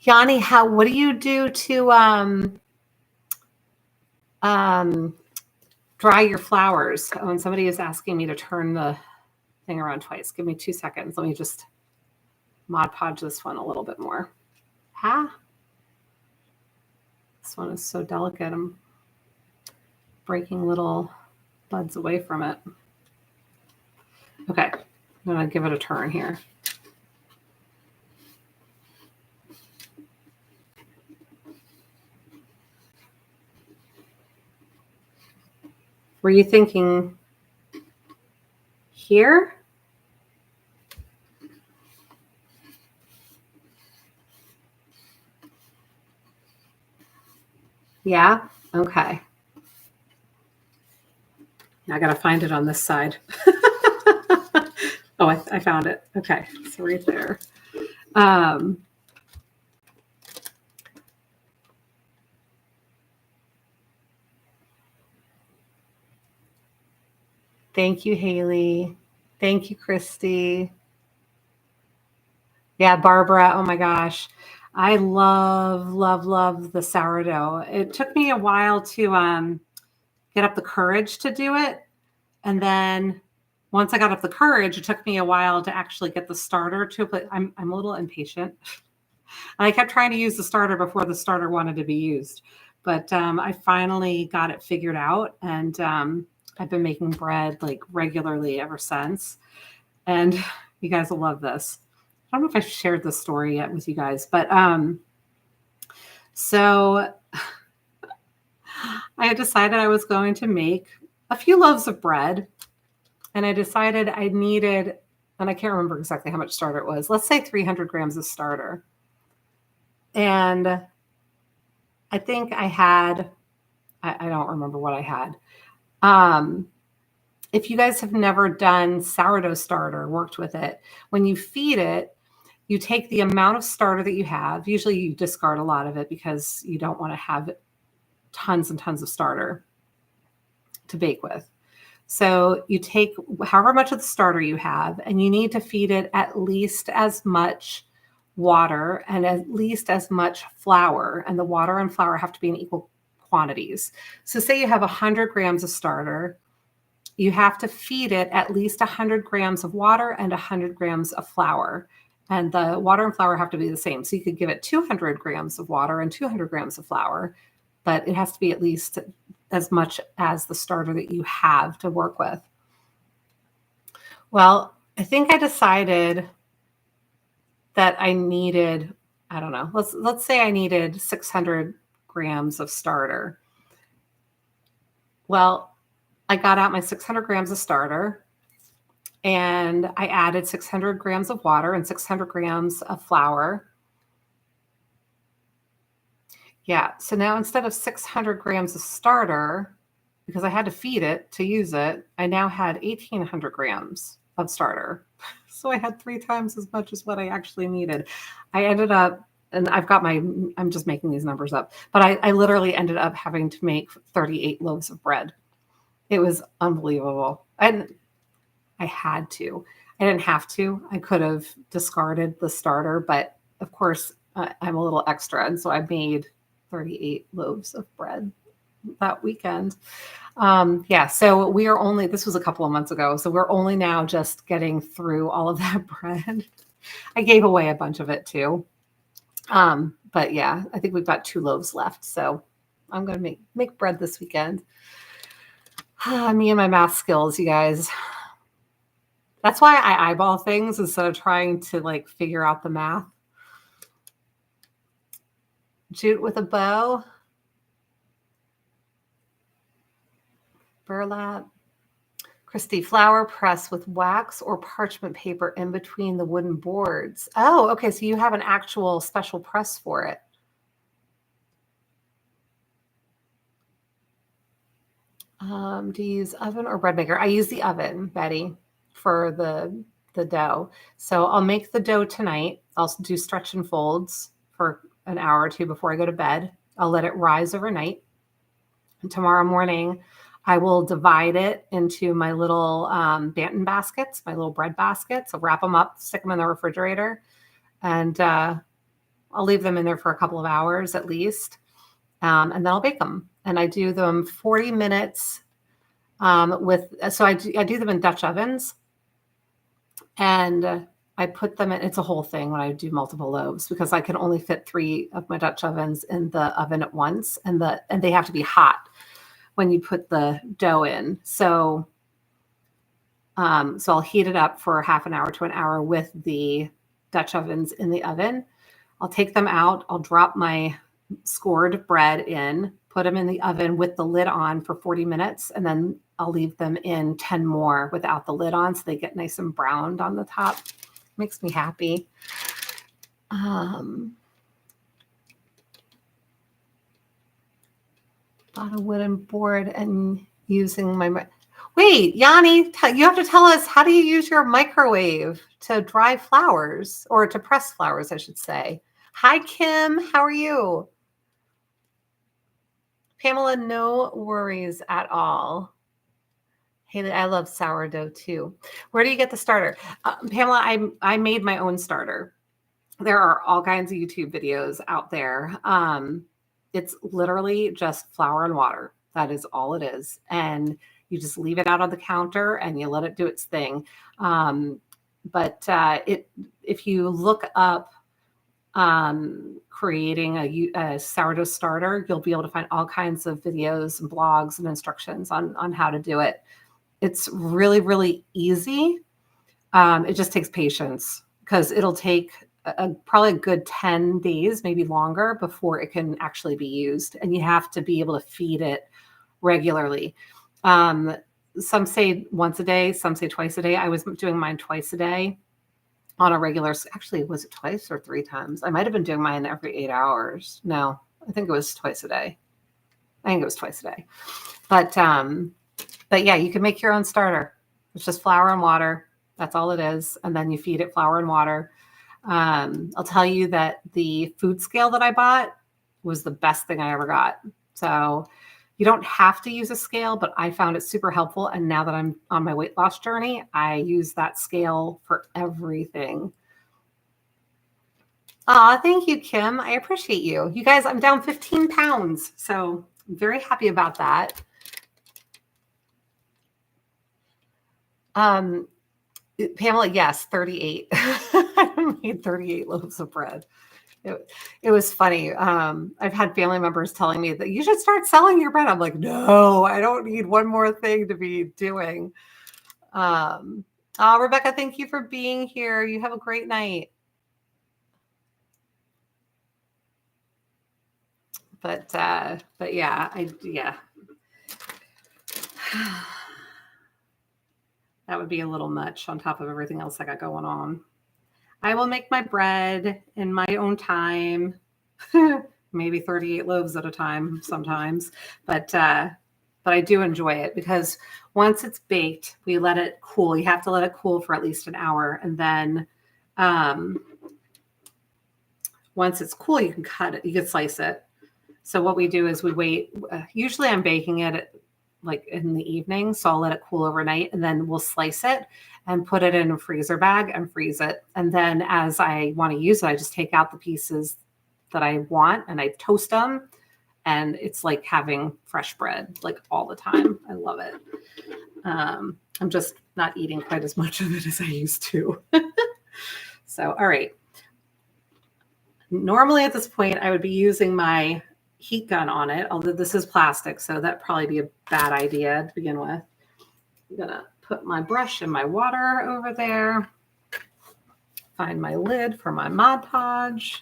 Yanni, what do you do to dry your flowers? Oh, and somebody is asking me to turn the thing around twice. Give me 2 seconds. Let me just Mod Podge this one a little bit more. This one is so delicate. I'm breaking little buds away from it. Okay, I'm gonna give it a turn here. Were you thinking here? Yeah? Okay. I got to find it on this side. Oh, I found it. Okay. So right there. Thank you, Haley. Thank you, Christy. Yeah, Barbara. Oh my gosh. I love, love, love the sourdough. It took me a while to get up the courage to do it. And then once I got up the courage, it took me a while to actually get the starter to, but I'm a little impatient. And I kept trying to use the starter before the starter wanted to be used. But I finally got it figured out. And I've been making bread like regularly ever since. And you guys will love this. I don't know if I shared this story yet with you guys, but so I had decided I was going to make a few loaves of bread. And I decided I needed, and I can't remember exactly how much starter it was. Let's say 300 grams of starter. And I think I had, I don't remember what I had. If you guys have never done sourdough starter, worked with it, when you feed it, you take the amount of starter that you have. Usually you discard a lot of it because you don't want to have tons and tons of starter to bake with. So you take however much of the starter you have, and you need to feed it at least as much water and at least as much flour. And the water and flour have to be in equal quantities. So say you have 100 grams of starter, you have to feed it at least 100 grams of water and 100 grams of flour. And the water and flour have to be the same. So you could give it 200 grams of water and 200 grams of flour, but it has to be at least as much as the starter that you have to work with. Well, I think I decided that I needed, I don't know, let's say I needed 600 grams of starter. Well, I got out my 600 grams of starter and I added 600 grams of water and 600 grams of flour. Yeah, so now instead of 600 grams of starter, because I had to feed it to use it, I now had 1,800 grams of starter. So I had 3 times as much as what I actually needed. I ended up, and I've got I'm just making these numbers up, but I literally ended up having to make 38 loaves of bread. It was unbelievable. And I had to. I didn't have to. I could have discarded the starter, but of course, I'm a little extra. And so I made 38 loaves of bread that weekend. Yeah, so we are only, this was a couple of months ago, so we're only now just getting through all of that bread. I gave away a bunch of it too. But yeah, I think we've got 2 loaves left. So I'm going to make bread this weekend. Me and my math skills, you guys. That's why I eyeball things instead of trying to like figure out the math. Jute with a bow. Burlap. Christy, flour press with wax or parchment paper in between the wooden boards. Oh, okay. So you have an actual special press for it. Do you use oven or bread maker? I use the oven, Betty, for the dough. So I'll make the dough tonight. I'll do stretch and folds for an hour or two before I go to bed. I'll let it rise overnight. And tomorrow morning, I will divide it into my little Banton baskets, my little bread baskets. I'll wrap them up, stick them in the refrigerator, and I'll leave them in there for a couple of hours at least. And then I'll bake them. And I do them 40 minutes so I do them in Dutch ovens. And I put them in, it's a whole thing when I do multiple loaves because I can only fit 3 of my Dutch ovens in the oven at once. And they have to be hot when you put the dough in. So So I'll heat it up for half an hour to an hour with the Dutch ovens in the oven. I'll take them out. I'll drop my scored bread in, put them in the oven with the lid on for 40 minutes, and then I'll leave them in 10 more without the lid on so they get nice and browned on the top. Makes me happy. Bought a wooden board and using my... Wait, Yanni, you have to tell us, how do you use your microwave to dry flowers, or to press flowers, I should say? Hi, Kim. How are you? Pamela, no worries at all. Haley, I love sourdough too. Where do you get the starter? Pamela, I made my own starter. There are all kinds of YouTube videos out there. It's literally just flour and water. That is all it is. And you just leave it out on the counter and you let it do its thing. But if you look up creating a sourdough starter, you'll be able to find all kinds of videos and blogs and instructions on how to do it. It's really, really easy. It just takes patience, because it'll take probably a good 10 days, maybe longer, before it can actually be used. And you have to be able to feed it regularly. Some say once a day, some say twice a day. I was doing mine twice a day on a regular. Actually, was it twice or 3 times? I might have been doing mine every 8 hours. No, I think it was twice a day. I think it was twice a day. But yeah, you can make your own starter. It's just flour and water. That's all it is. And then you feed it flour and water. I'll tell you that the food scale that I bought was the best thing I ever got. So you don't have to use a scale, but I found it super helpful. And now that I'm on my weight loss journey, I use that scale for everything. Thank you, Kim. I appreciate you. You guys, I'm down 15 pounds. So I'm very happy about that. Pamela, yes, 38. I made 38 loaves of bread. It was funny. I've had family members telling me that you should start selling your bread. I'm like, no, I don't need one more thing to be doing. Rebecca, thank you for being here. You have a great night. But yeah, yeah. That would be a little much on top of everything else I got going on. I will make my bread in my own time, maybe 38 loaves at a time sometimes. But I do enjoy it, because once it's baked, we let it cool. You have to let it cool for at least an hour. And then once it's cool, you can cut it. You can slice it. So what we do is we wait. Usually I'm baking it like in the evening, so I'll let it cool overnight, and then we'll slice it and put it in a freezer bag and freeze it. And then as I want to use it, I just take out the pieces that I want and I toast them, and it's like having fresh bread like all the time. I love it. I'm just not eating quite as much of it as I used to. So, all right. Normally at this point, I would be using my heat gun on it, although this is plastic, so that'd probably be a bad idea to begin with. I'm gonna put my brush and my water over there. Find my lid for my Mod Podge.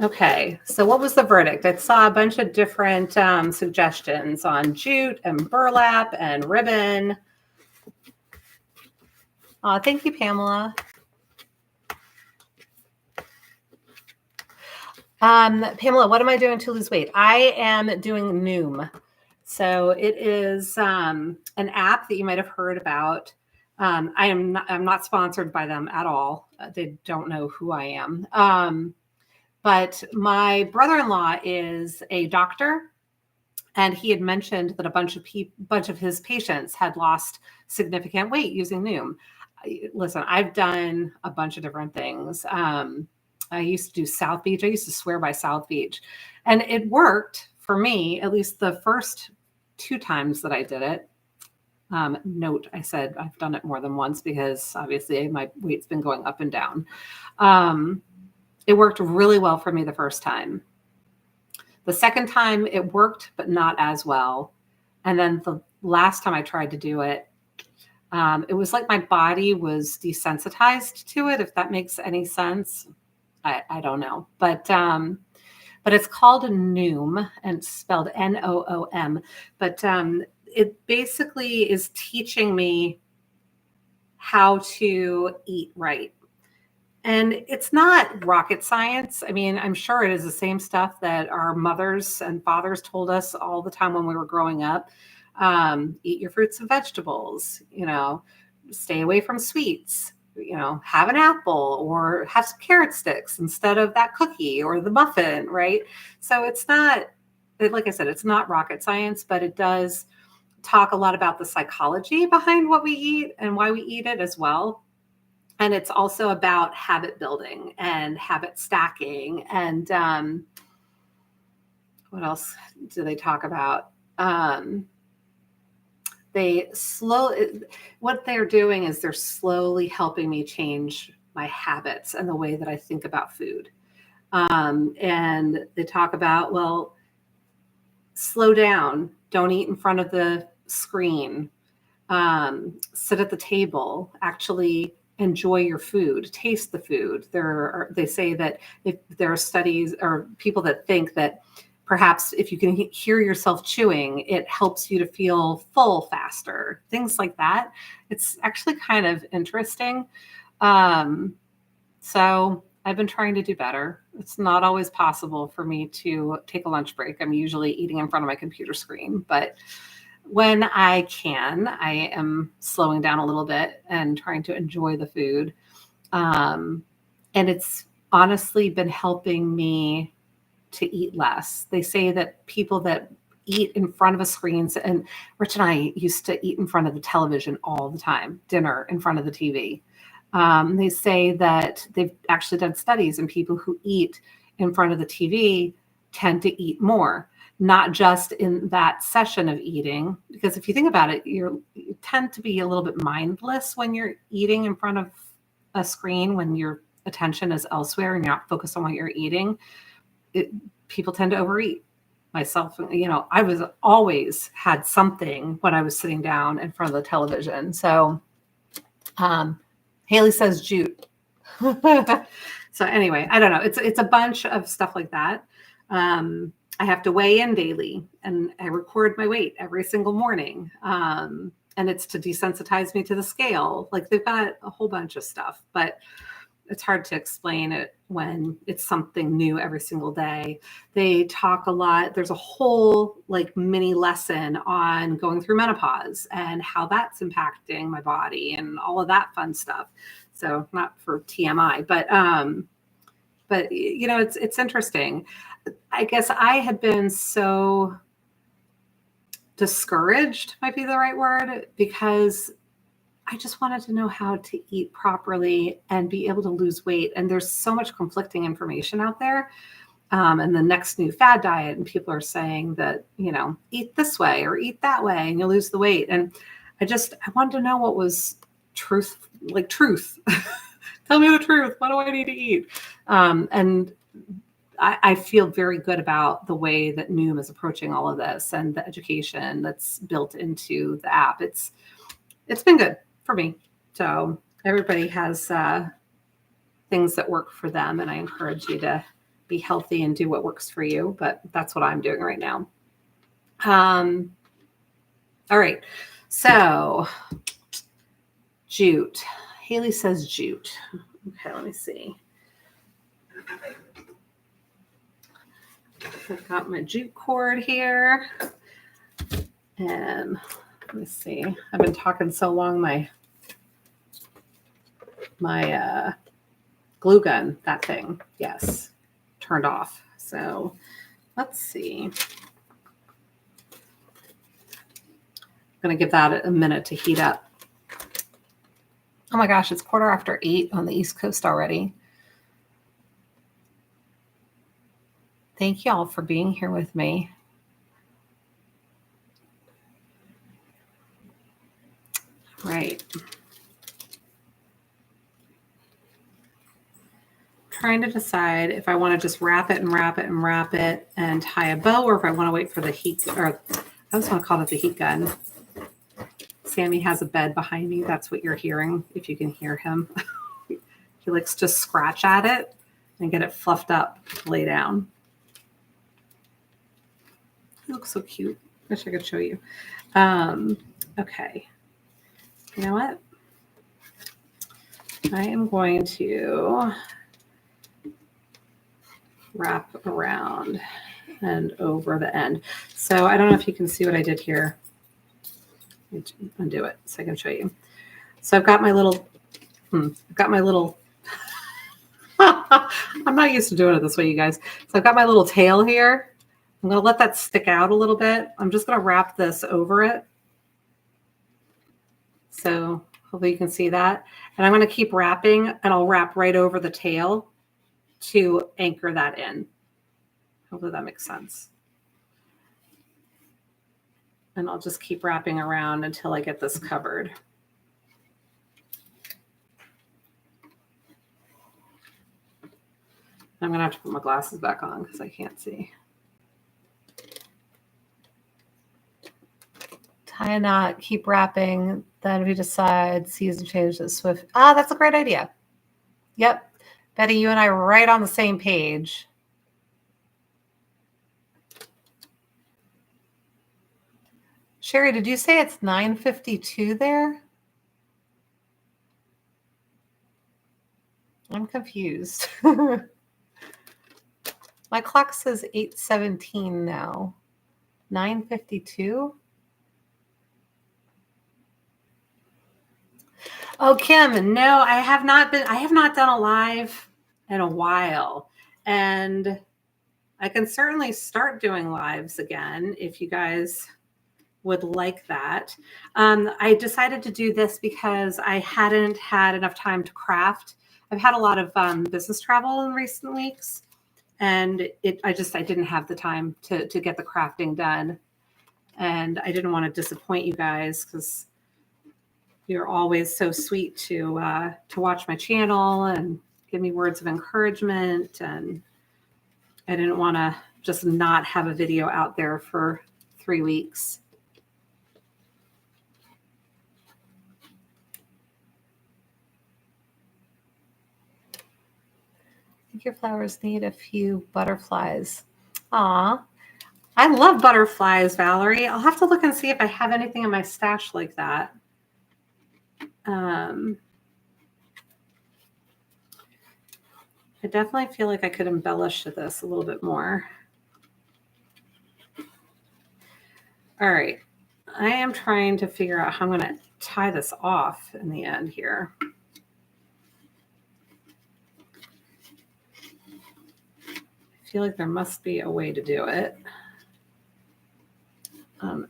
Okay, so what was the verdict? I saw a bunch of different suggestions on jute and burlap and ribbon. Thank you, Pamela. Pamela, what am I doing to lose weight? I am doing Noom. So it is an app that you might have heard about. I'm not sponsored by them at all. They don't know who I am. But my brother-in-law is a doctor, and he had mentioned that a bunch of his patients had lost significant weight using Noom. Listen, I've done a bunch of different things. I used to do South Beach. I used to swear by South Beach, and it worked for me, at least the first 2 times that I did it. Note, I said I've done it more than once, because obviously my weight's been going up and down. It worked really well for me the first time. The second time it worked, but not as well. And then last time I tried to do it, it was like my body was desensitized to it, if that makes any sense. I don't know. But it's called a Noom, and it's spelled Noom. But it basically is teaching me how to eat right. And it's not rocket science. I mean, I'm sure it is the same stuff that our mothers and fathers told us all the time when we were growing up. Eat your fruits and vegetables, stay away from sweets, have an apple or have some carrot sticks instead of that cookie or the muffin, right? So it's not, like I said, it's not rocket science, but it does talk a lot about the psychology behind what we eat and why we eat it as well. And it's also about habit building and habit stacking. And what else do they talk about? What they're doing is they're slowly helping me change my habits and the way that I think about food. And they talk about, well, slow down, don't eat in front of the screen, sit at the table, actually enjoy your food, taste the food. They say that if there are studies or people that think that perhaps if you can hear yourself chewing, it helps you to feel full faster, things like that. It's actually kind of interesting. So I've been trying to do better. It's not always possible for me to take a lunch break. I'm usually eating in front of my computer screen, but when I can, I am slowing down a little bit and trying to enjoy the food. And it's honestly been helping me to eat less. They say that people that eat in front of a screen, and Rich and I used to eat in front of the television all the time, dinner in front of the TV. They say that they've actually done studies, and people who eat in front of the TV tend to eat more, not just in that session of eating. Because if you think about it, you tend to be a little bit mindless when you're eating in front of a screen, when your attention is elsewhere and you're not focused on what you're eating. People tend to overeat. Myself, I was always had something when I was sitting down in front of the television. So Haley says jute. So anyway, I don't know. It's a bunch of stuff like that. I have to weigh in daily, and I record my weight every single morning. And it's to desensitize me to the scale. Like, they've got a whole bunch of stuff, but it's hard to explain it when it's something new every single day. They talk a lot. There's a whole mini lesson on going through menopause and how that's impacting my body and all of that fun stuff. So not for TMI, but it's interesting. I guess I had been so discouraged, might be the right word, because I just wanted to know how to eat properly and be able to lose weight. And there's so much conflicting information out there. And the next new fad diet, and people are saying that, eat this way or eat that way and you'll lose the weight. And I wanted to know what was truth. Tell me the truth. What do I need to eat? And I feel very good about the way that Noom is approaching all of this and the education that's built into the app. It's been good for me. So everybody has things that work for them, and I encourage you to be healthy and do what works for you. But that's what I'm doing right now. All right. So jute. Haley says jute. Okay, let me see. I've got my jute cord here. And let me see. I've been talking so long, my glue gun, that thing, yes, turned off. So let's see. I'm going to give that a minute to heat up. Oh my gosh, it's 8:15 on the East Coast already. Thank you all for being here with me. Right. Trying to decide if I want to just wrap it and tie a bow, or if I want to wait for the heat, or I always want to call it the heat gun. Sammy has a bed behind me. That's what you're hearing, if you can hear him. He likes to scratch at it and get it fluffed up, lay down. He looks so cute. Wish I could show you. Okay. You know what? I am going to wrap around and over the end. So I don't know if you can see what I did here. Let me undo it so I can show you. So I've got my little, I'm not used to doing it this way, you guys. So I've got my little tail here. I'm going to let that stick out a little bit. I'm just going to wrap this over it. So hopefully you can see that. And I'm going to keep wrapping, and I'll wrap right over the tail to anchor that in. Hopefully that makes sense. And I'll just keep wrapping around until I get this covered. I'm going to have to put my glasses back on because I can't see. Tie a knot, keep wrapping. Then if you decide season change to swift. Ah, that's a great idea. Yep. Betty, you and I are right on the same page. Sherry, did you say it's 9:52 there? I'm confused. My clock says 8:17 now. 9:52? Oh, Kim, no, I have not done a live in a while. And I can certainly start doing lives again if you guys would like that. I decided to do this because I hadn't had enough time to craft. I've had a lot of business travel in recent weeks, and I didn't have the time to get the crafting done. And I didn't want to disappoint you guys because you're always so sweet to watch my channel and give me words of encouragement. And I didn't want to just not have a video out there for 3 weeks. I think your flowers need a few butterflies. Aw, I love butterflies, Valerie. I'll have to look and see if I have anything in my stash like that. I definitely feel like I could embellish this a little bit more. All right. I am trying to figure out how I'm going to tie this off in the end here. I feel like there must be a way to do it.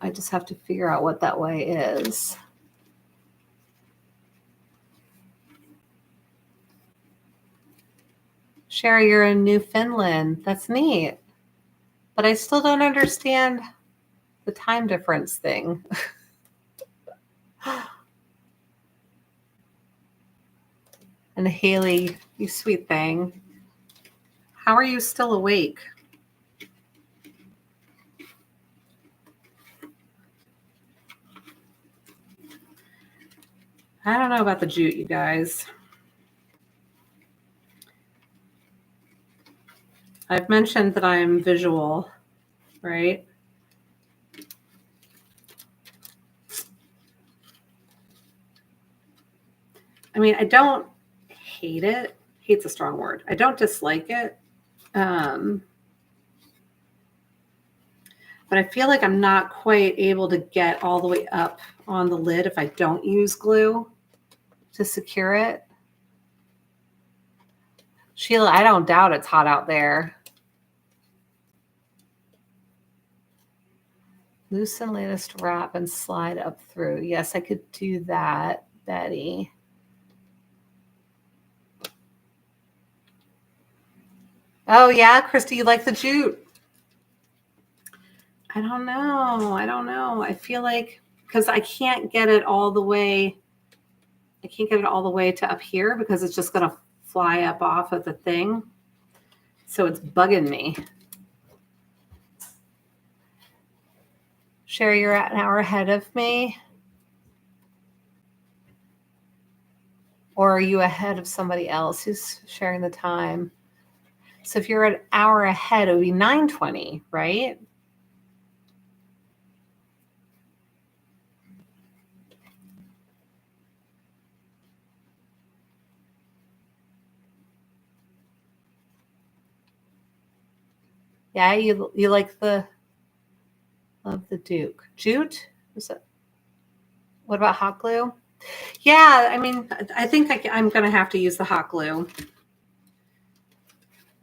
I just have to figure out what that way is. Sherry, you're in Newfoundland. That's neat. But I still don't understand the time difference thing. And Haley, you sweet thing. How are you still awake? I don't know about the jute, you guys. I've mentioned that I'm visual, right? I mean, I don't hate it. Hate's a strong word. I don't dislike it. But I feel like I'm not quite able to get all the way up on the lid if I don't use glue to secure it. Sheila, I don't doubt it's hot out there. Loosen latest wrap and slide up through. Yes, I could do that, Betty. Oh, yeah, Christy, you like the jute? I don't know. I feel like because I can't get it all the way. I can't get it all the way to up here because it's just going to fly up off of the thing. So it's bugging me. Sherry, you're an hour ahead of me. Or are you ahead of somebody else who's sharing the time? So if you're an hour ahead, it would be 9:20, right? Yeah, you like the Duke. Jute? Is it? What about hot glue? Yeah, I mean, I think I'm going to have to use the hot glue.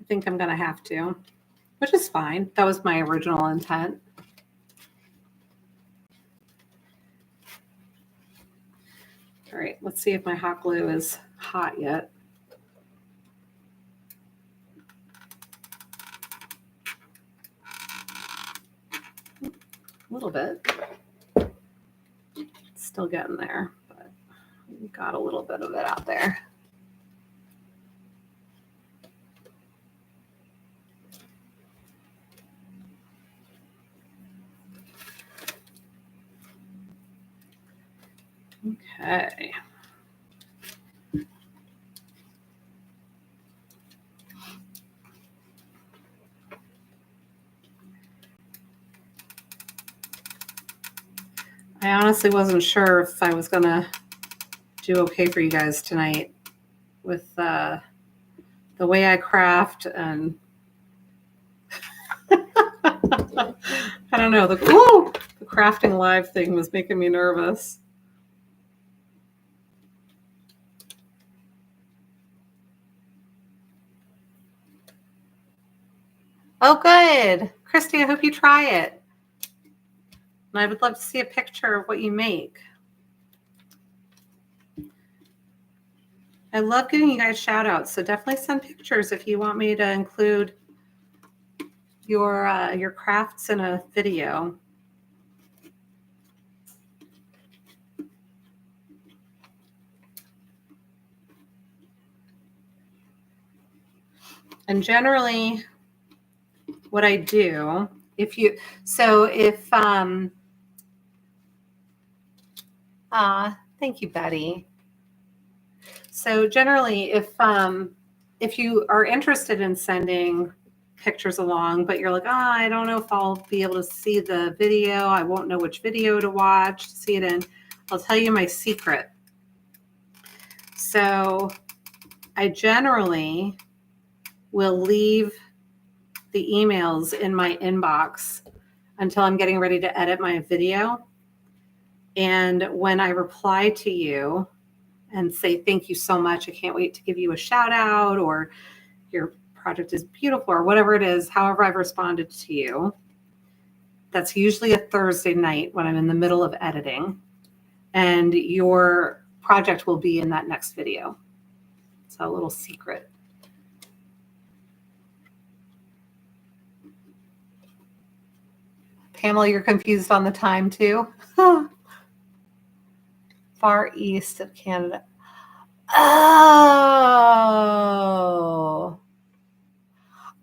I think I'm going to have to, which is fine. That was my original intent. All right, let's see if my hot glue is hot yet. A little bit. It's still getting there, but we got a little bit of it out there. Okay. I honestly wasn't sure if I was going to do okay for you guys tonight with the way I craft and I don't know, the crafting live thing was making me nervous. Oh, good. Christy, I hope you try it. And I would love to see a picture of what you make. I love giving you guys shout outs, so definitely send pictures if you want me to include your crafts in a video. And generally what I do, thank you, Betty. So generally, if you are interested in sending pictures along, but you're like, I don't know if I'll be able to see the video. I won't know which video to watch, to see it in. I'll tell you my secret. So I generally will leave the emails in my inbox until I'm getting ready to edit my video. And when I reply to you and say, thank you so much, I can't wait to give you a shout out, or your project is beautiful, or whatever it is, however I've responded to you, that's usually a Thursday night when I'm in the middle of editing, and your project will be in that next video. So a little secret. Pamela, you're confused on the time too? Far east of Canada. Oh.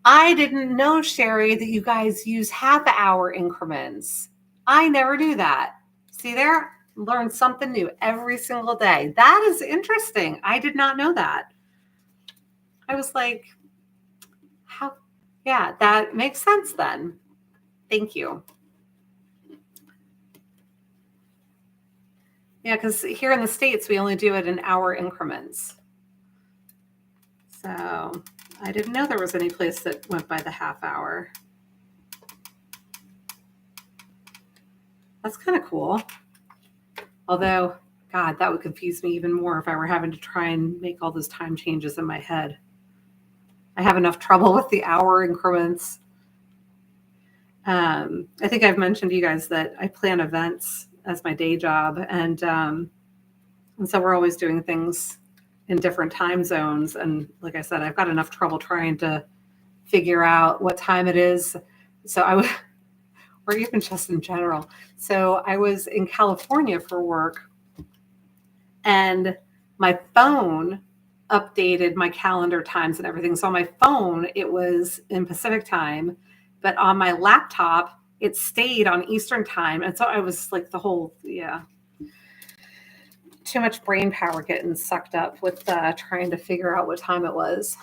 I didn't know, Sherry, that you guys use half-hour increments. I never do that. See there? Learn something new every single day. That is interesting. I did not know that. I was like, how? Yeah, that makes sense then. Thank you. Yeah, because here in the States, we only do it in hour increments. So I didn't know there was any place that went by the half hour. That's kind of cool. Although, God, that would confuse me even more if I were having to try and make all those time changes in my head. I have enough trouble with the hour increments. I think I've mentioned to you guys that I plan events as my day job. And so we're always doing things in different time zones. And like I said, I've got enough trouble trying to figure out what time it is. So or even just in general. So I was in California for work, and my phone updated my calendar times and everything. So on my phone, it was in Pacific time, but on my laptop, it stayed on Eastern time. And so I was like too much brain power getting sucked up with trying to figure out what time it was.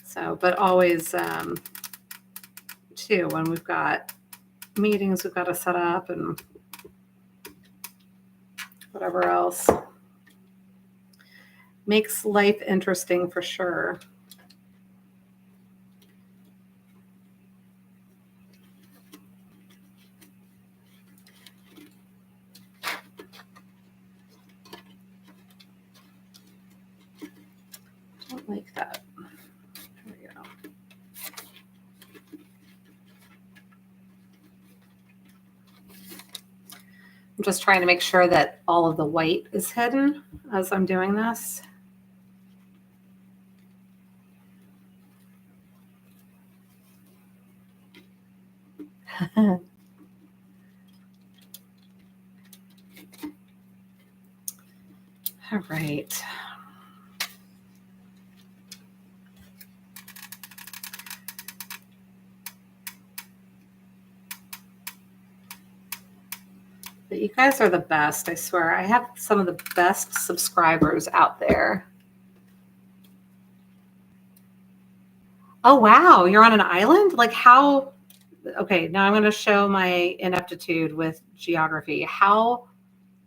So, but always, too, when we've got meetings we've got to set up and whatever else. Makes life interesting for sure. Don't like that. There we go. I'm just trying to make sure that all of the white is hidden as I'm doing this. All right. But you guys are the best, I swear. I have some of the best subscribers out there. Oh, wow. You're on an island? Like how? Okay, now I'm going to show my ineptitude with geography. How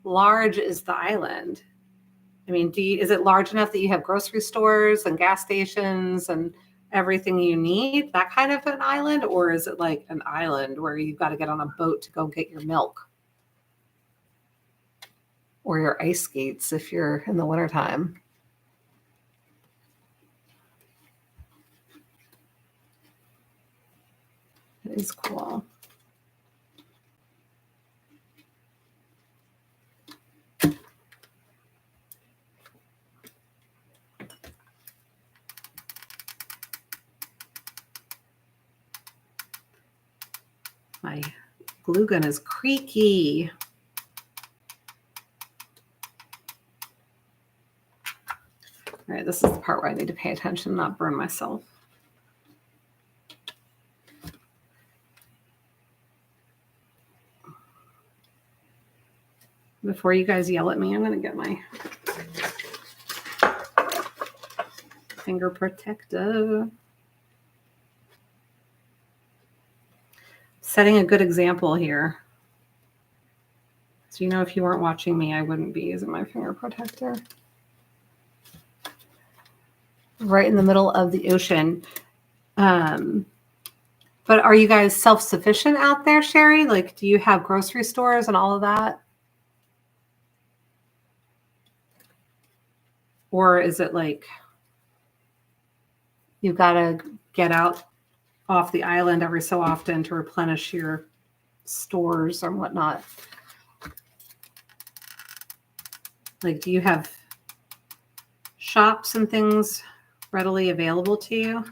large is the island? I mean, is it large enough that you have grocery stores and gas stations and everything you need, that kind of an island? Or is it like an island where you've got to get on a boat to go get your milk? Or your ice skates if you're in the wintertime? It is cool. My glue gun is creaky. All right, this is the part where I need to pay attention, not burn myself. Before you guys yell at me, I'm going to get my finger protector. Setting a good example here. So, you know, if you weren't watching me, I wouldn't be using my finger protector. Right in the middle of the ocean. But are you guys self-sufficient out there, Sherry? Like, do you have grocery stores and all of that? Or is it like you've got to get out off the island every so often to replenish your stores or whatnot? Like, do you have shops and things readily available to you?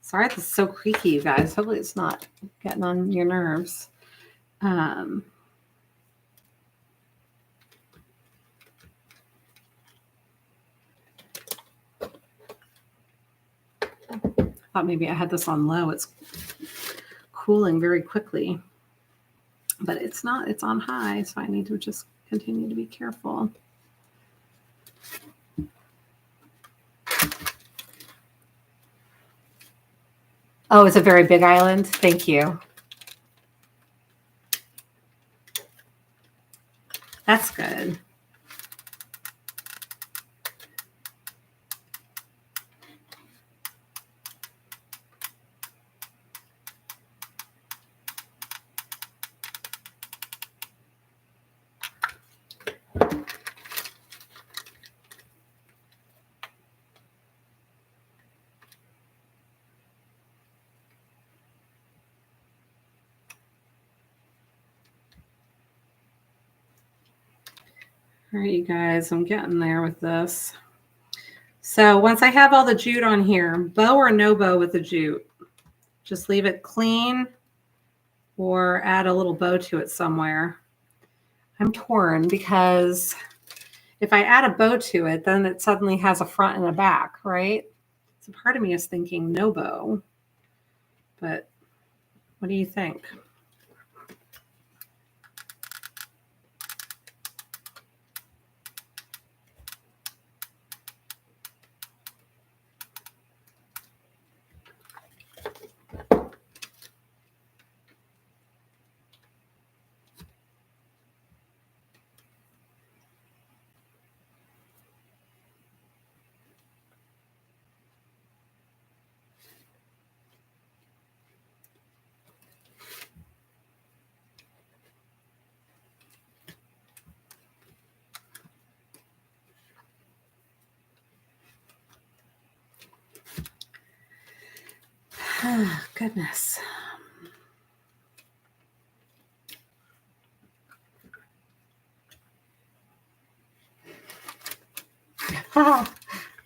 Sorry, this is so creaky, you guys. Hopefully it's not getting on your nerves. I thought maybe I had this on low. It's cooling very quickly, but it's not. It's on high, so I need to just continue to be careful. Oh, it's a very big island. Thank you. That's good. All right, you guys, I'm getting there with this. So once I have all the jute on here, bow or no bow with the jute, just leave it clean or add a little bow to it somewhere. I'm torn because if I add a bow to it, then it suddenly has a front and a back, right? So part of me is thinking no bow, but what do you think? Goodness.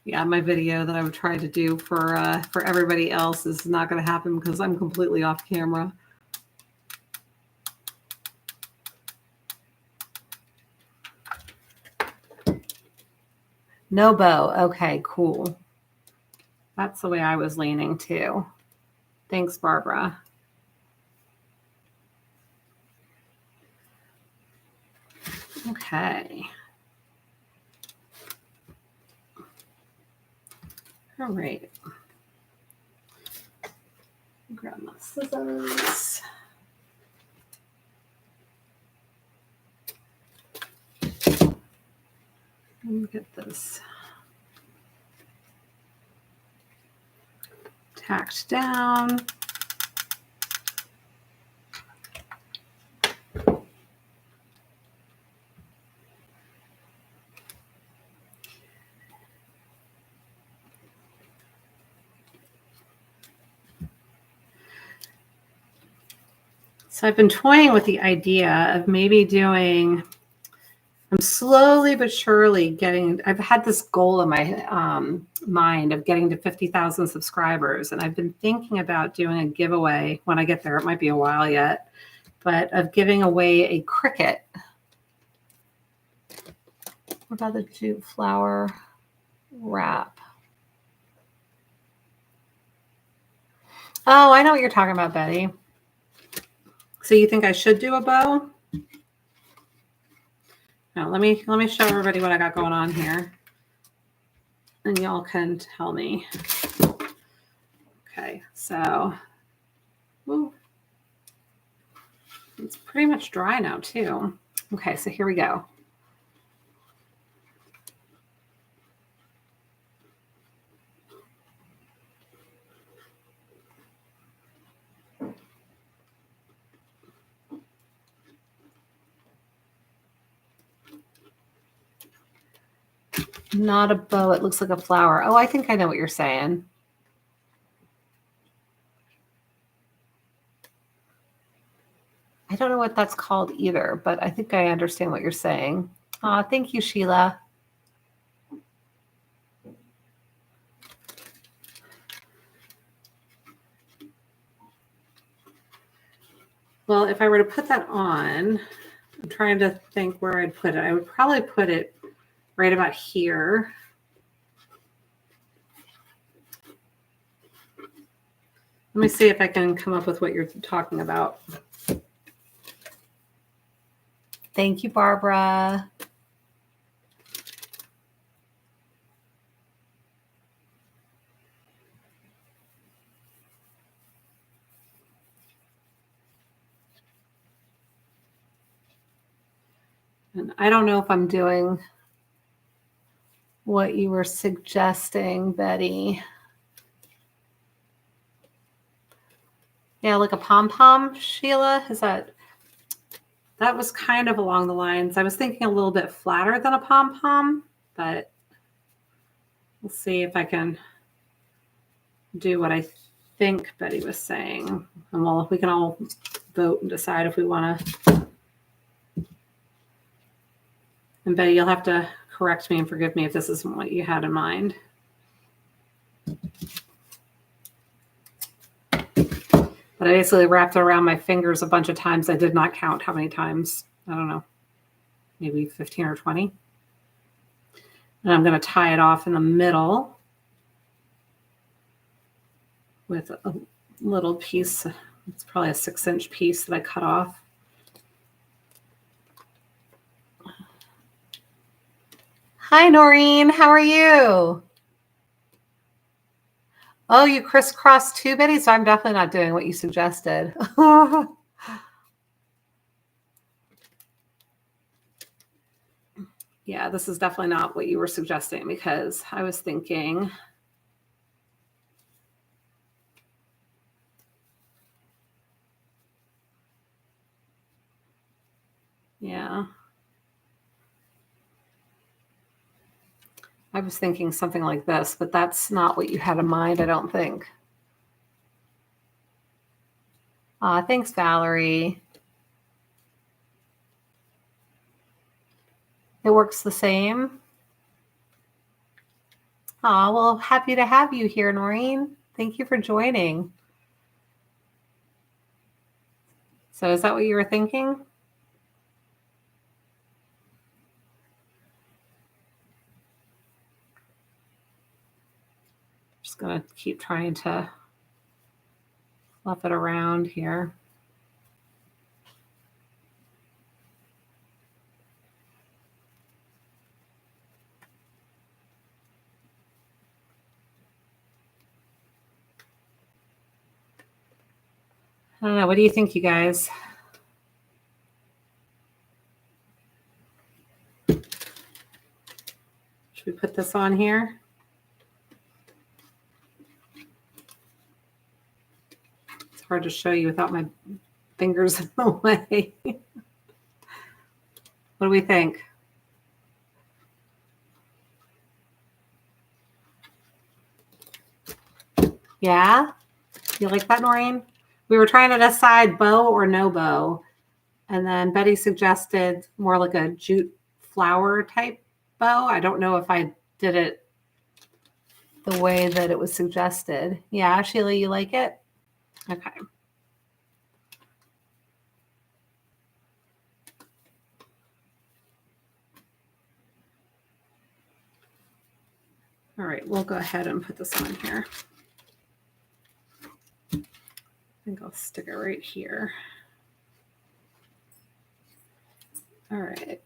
Yeah, my video that I would try to do for everybody else is not going to happen because I'm completely off camera. No bow. Okay, cool. That's the way I was leaning too. Thanks, Barbara. Okay. All right. Grab my scissors. Let me get this tacked down. So I've been toying with the idea of maybe doing, I'm slowly but surely getting, I've had this goal in my mind of getting to 50,000 subscribers. And I've been thinking about doing a giveaway when I get there. It might be a while yet, but of giving away a Cricut. What about the jute flower wrap? Oh, I know what you're talking about, Betty. So you think I should do a bow? No, let me show everybody what I got going on here. And y'all can tell me. Okay, so ooh, it's pretty much dry now too. Okay, so here we go. Not a bow, it looks like a flower. Oh, I think I know what you're saying. I don't know what that's called either, but I think I understand what you're saying. Thank you, Sheila. Well, if I were to put that on, I'm trying to think where I'd put it. I would probably put it right about here. Let me see if I can come up with what you're talking about. Thank you, Barbara. And I don't know if I'm doing what you were suggesting, Betty. Yeah, like a pom-pom, Sheila? Is that was kind of along the lines. I was thinking a little bit flatter than a pom-pom, but we'll see if I can do what I think Betty was saying. And well, we can all vote and decide if we want to And Betty, you'll have to correct me and forgive me if this isn't what you had in mind. But I basically wrapped it around my fingers a bunch of times. I did not count how many times. I don't know, maybe 15 or 20. And I'm going to tie it off in the middle with a little piece. It's probably a 6-inch piece that I cut off. Hi, Noreen. How are you? Oh, you crisscrossed too, Betty? So I'm definitely not doing what you suggested. Yeah, this is definitely not what you were suggesting, because I was thinking, yeah, I was thinking something like this, but that's not what you had in mind, I don't think. Thanks, Valerie. It works the same. Well, happy to have you here, Noreen. Thank you for joining. So is that what you were thinking? Just going to keep trying to fluff it around here. I don't know. What do you think, you guys? Should we put this on here? It's hard to show you without my fingers in the way. What do we think? Yeah? You like that, Noreen? We were trying to decide bow or no bow. And then Betty suggested more like a jute flower type bow. I don't know if I did it the way that it was suggested. Yeah, Sheila, you like it? Okay. All right, we'll go ahead and put this on here. I think I'll stick it right here. All right.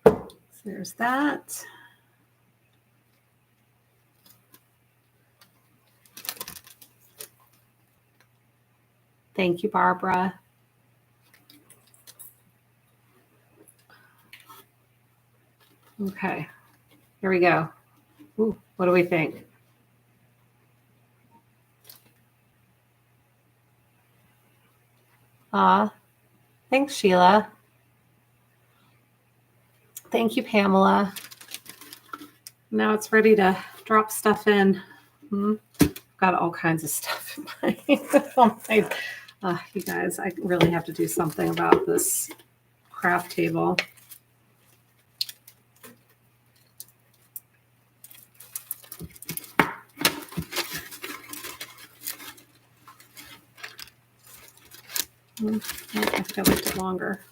So there's that. Thank you, Barbara. Okay, here we go. Ooh, what do we think? Thanks, Sheila. Thank you, Pamela. Now it's ready to drop stuff in. Got all kinds of stuff in my you guys, I really have to do something about this craft table. I think I liked it longer.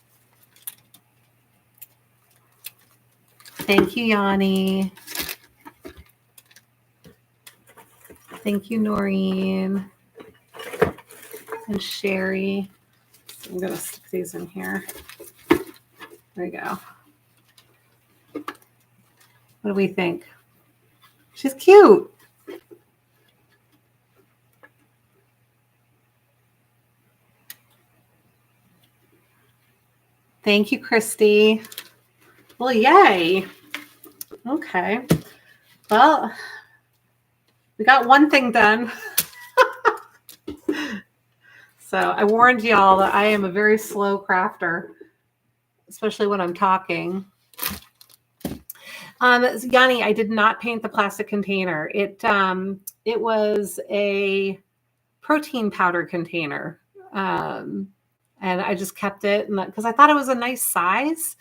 Thank you, Yanni. Thank you, Noreen. And Sherry. I'm going to stick these in here. There we go. What do we think? She's cute. Thank you, Christy. Well, yay. Okay. Well, we got one thing done. So I warned y'all that I am a very slow crafter, especially when I'm talking. Yanni, I did not paint the plastic container. It was a protein powder container. And I just kept it because I thought it was a nice size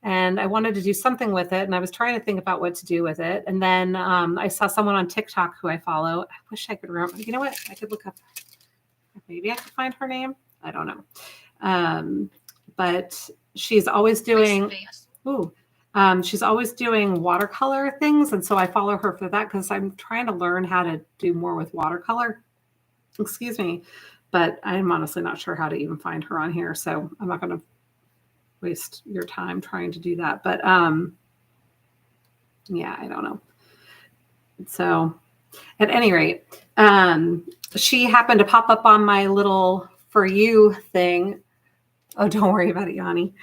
and I wanted to do something with it. And I was trying to think about what to do with it. And then I saw someone on TikTok who I follow. I wish I could remember. You know what? I could look up. Maybe I could find her name. I don't know. But she's always doing. She's always doing watercolor things. And so I follow her for that because I'm trying to learn how to do more with watercolor. Excuse me. But I'm honestly not sure how to even find her on here. So I'm not going to waste your time trying to do that. But yeah, I don't know. So at any rate, she happened to pop up on my little For You thing. Oh, don't worry about it, Yanni.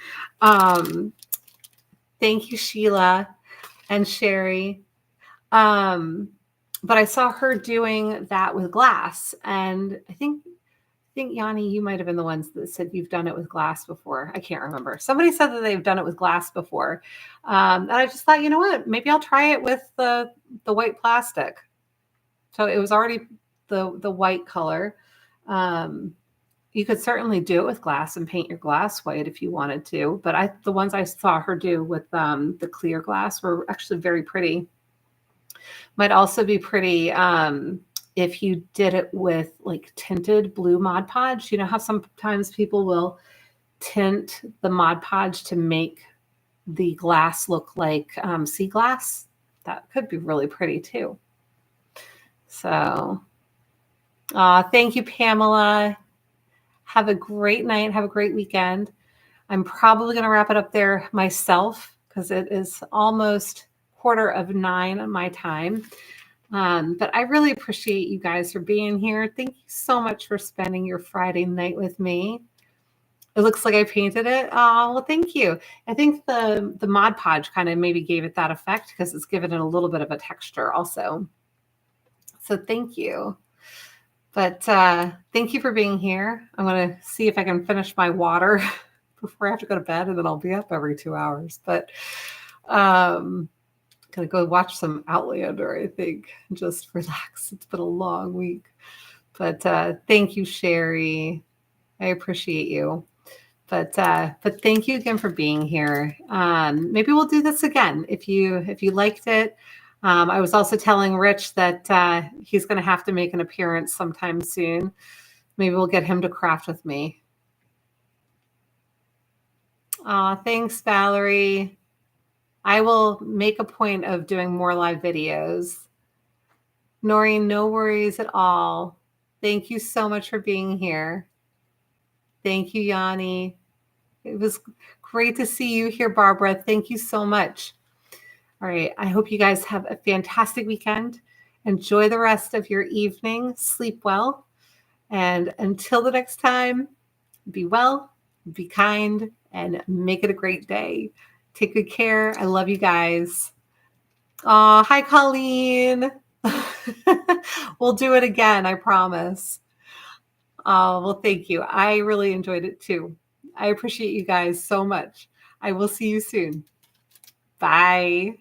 Thank you, Sheila and Sherry. But I saw her doing that with glass. And I think Yanni, you might have been the ones that said you've done it with glass before. I can't remember. Somebody said that they've done it with glass before. And I just thought, you know what, maybe I'll try it with the white plastic. So it was already the white color. You could certainly do it with glass and paint your glass white if you wanted to. But the ones I saw her do with the clear glass were actually very pretty. Might also be pretty if you did it with like tinted blue Mod Podge. You know how sometimes people will tint the Mod Podge to make the glass look like sea glass? That could be really pretty too. So thank you, Pamela. Have a great night. Have a great weekend. I'm probably going to wrap it up there myself because it is almost 8:45 on my time. But I really appreciate you guys for being here. Thank you so much for spending your Friday night with me. It looks like I painted it. Oh, well, thank you. I think the Mod Podge kind of maybe gave it that effect because it's given it a little bit of a texture also. So thank you. But thank you for being here. I'm going to see if I can finish my water before I have to go to bed, and then I'll be up every 2 hours. But going to go watch some Outlander, I think, just relax. It's been a long week. But thank you, Sherry. I appreciate you. But thank you again for being here. Maybe we'll do this again if you liked it. I was also telling Rich that he's going to have to make an appearance sometime soon. Maybe we'll get him to craft with me. Thanks, Valerie. I will make a point of doing more live videos. Noreen, no worries at all. Thank you so much for being here. Thank you, Yanni. It was great to see you here, Barbara. Thank you so much. All right. I hope you guys have a fantastic weekend. Enjoy the rest of your evening. Sleep well. And until the next time, be well, be kind, and make it a great day. Take good care. I love you guys. Hi, Colleen. We'll do it again, I promise. Well, thank you. I really enjoyed it too. I appreciate you guys so much. I will see you soon. Bye.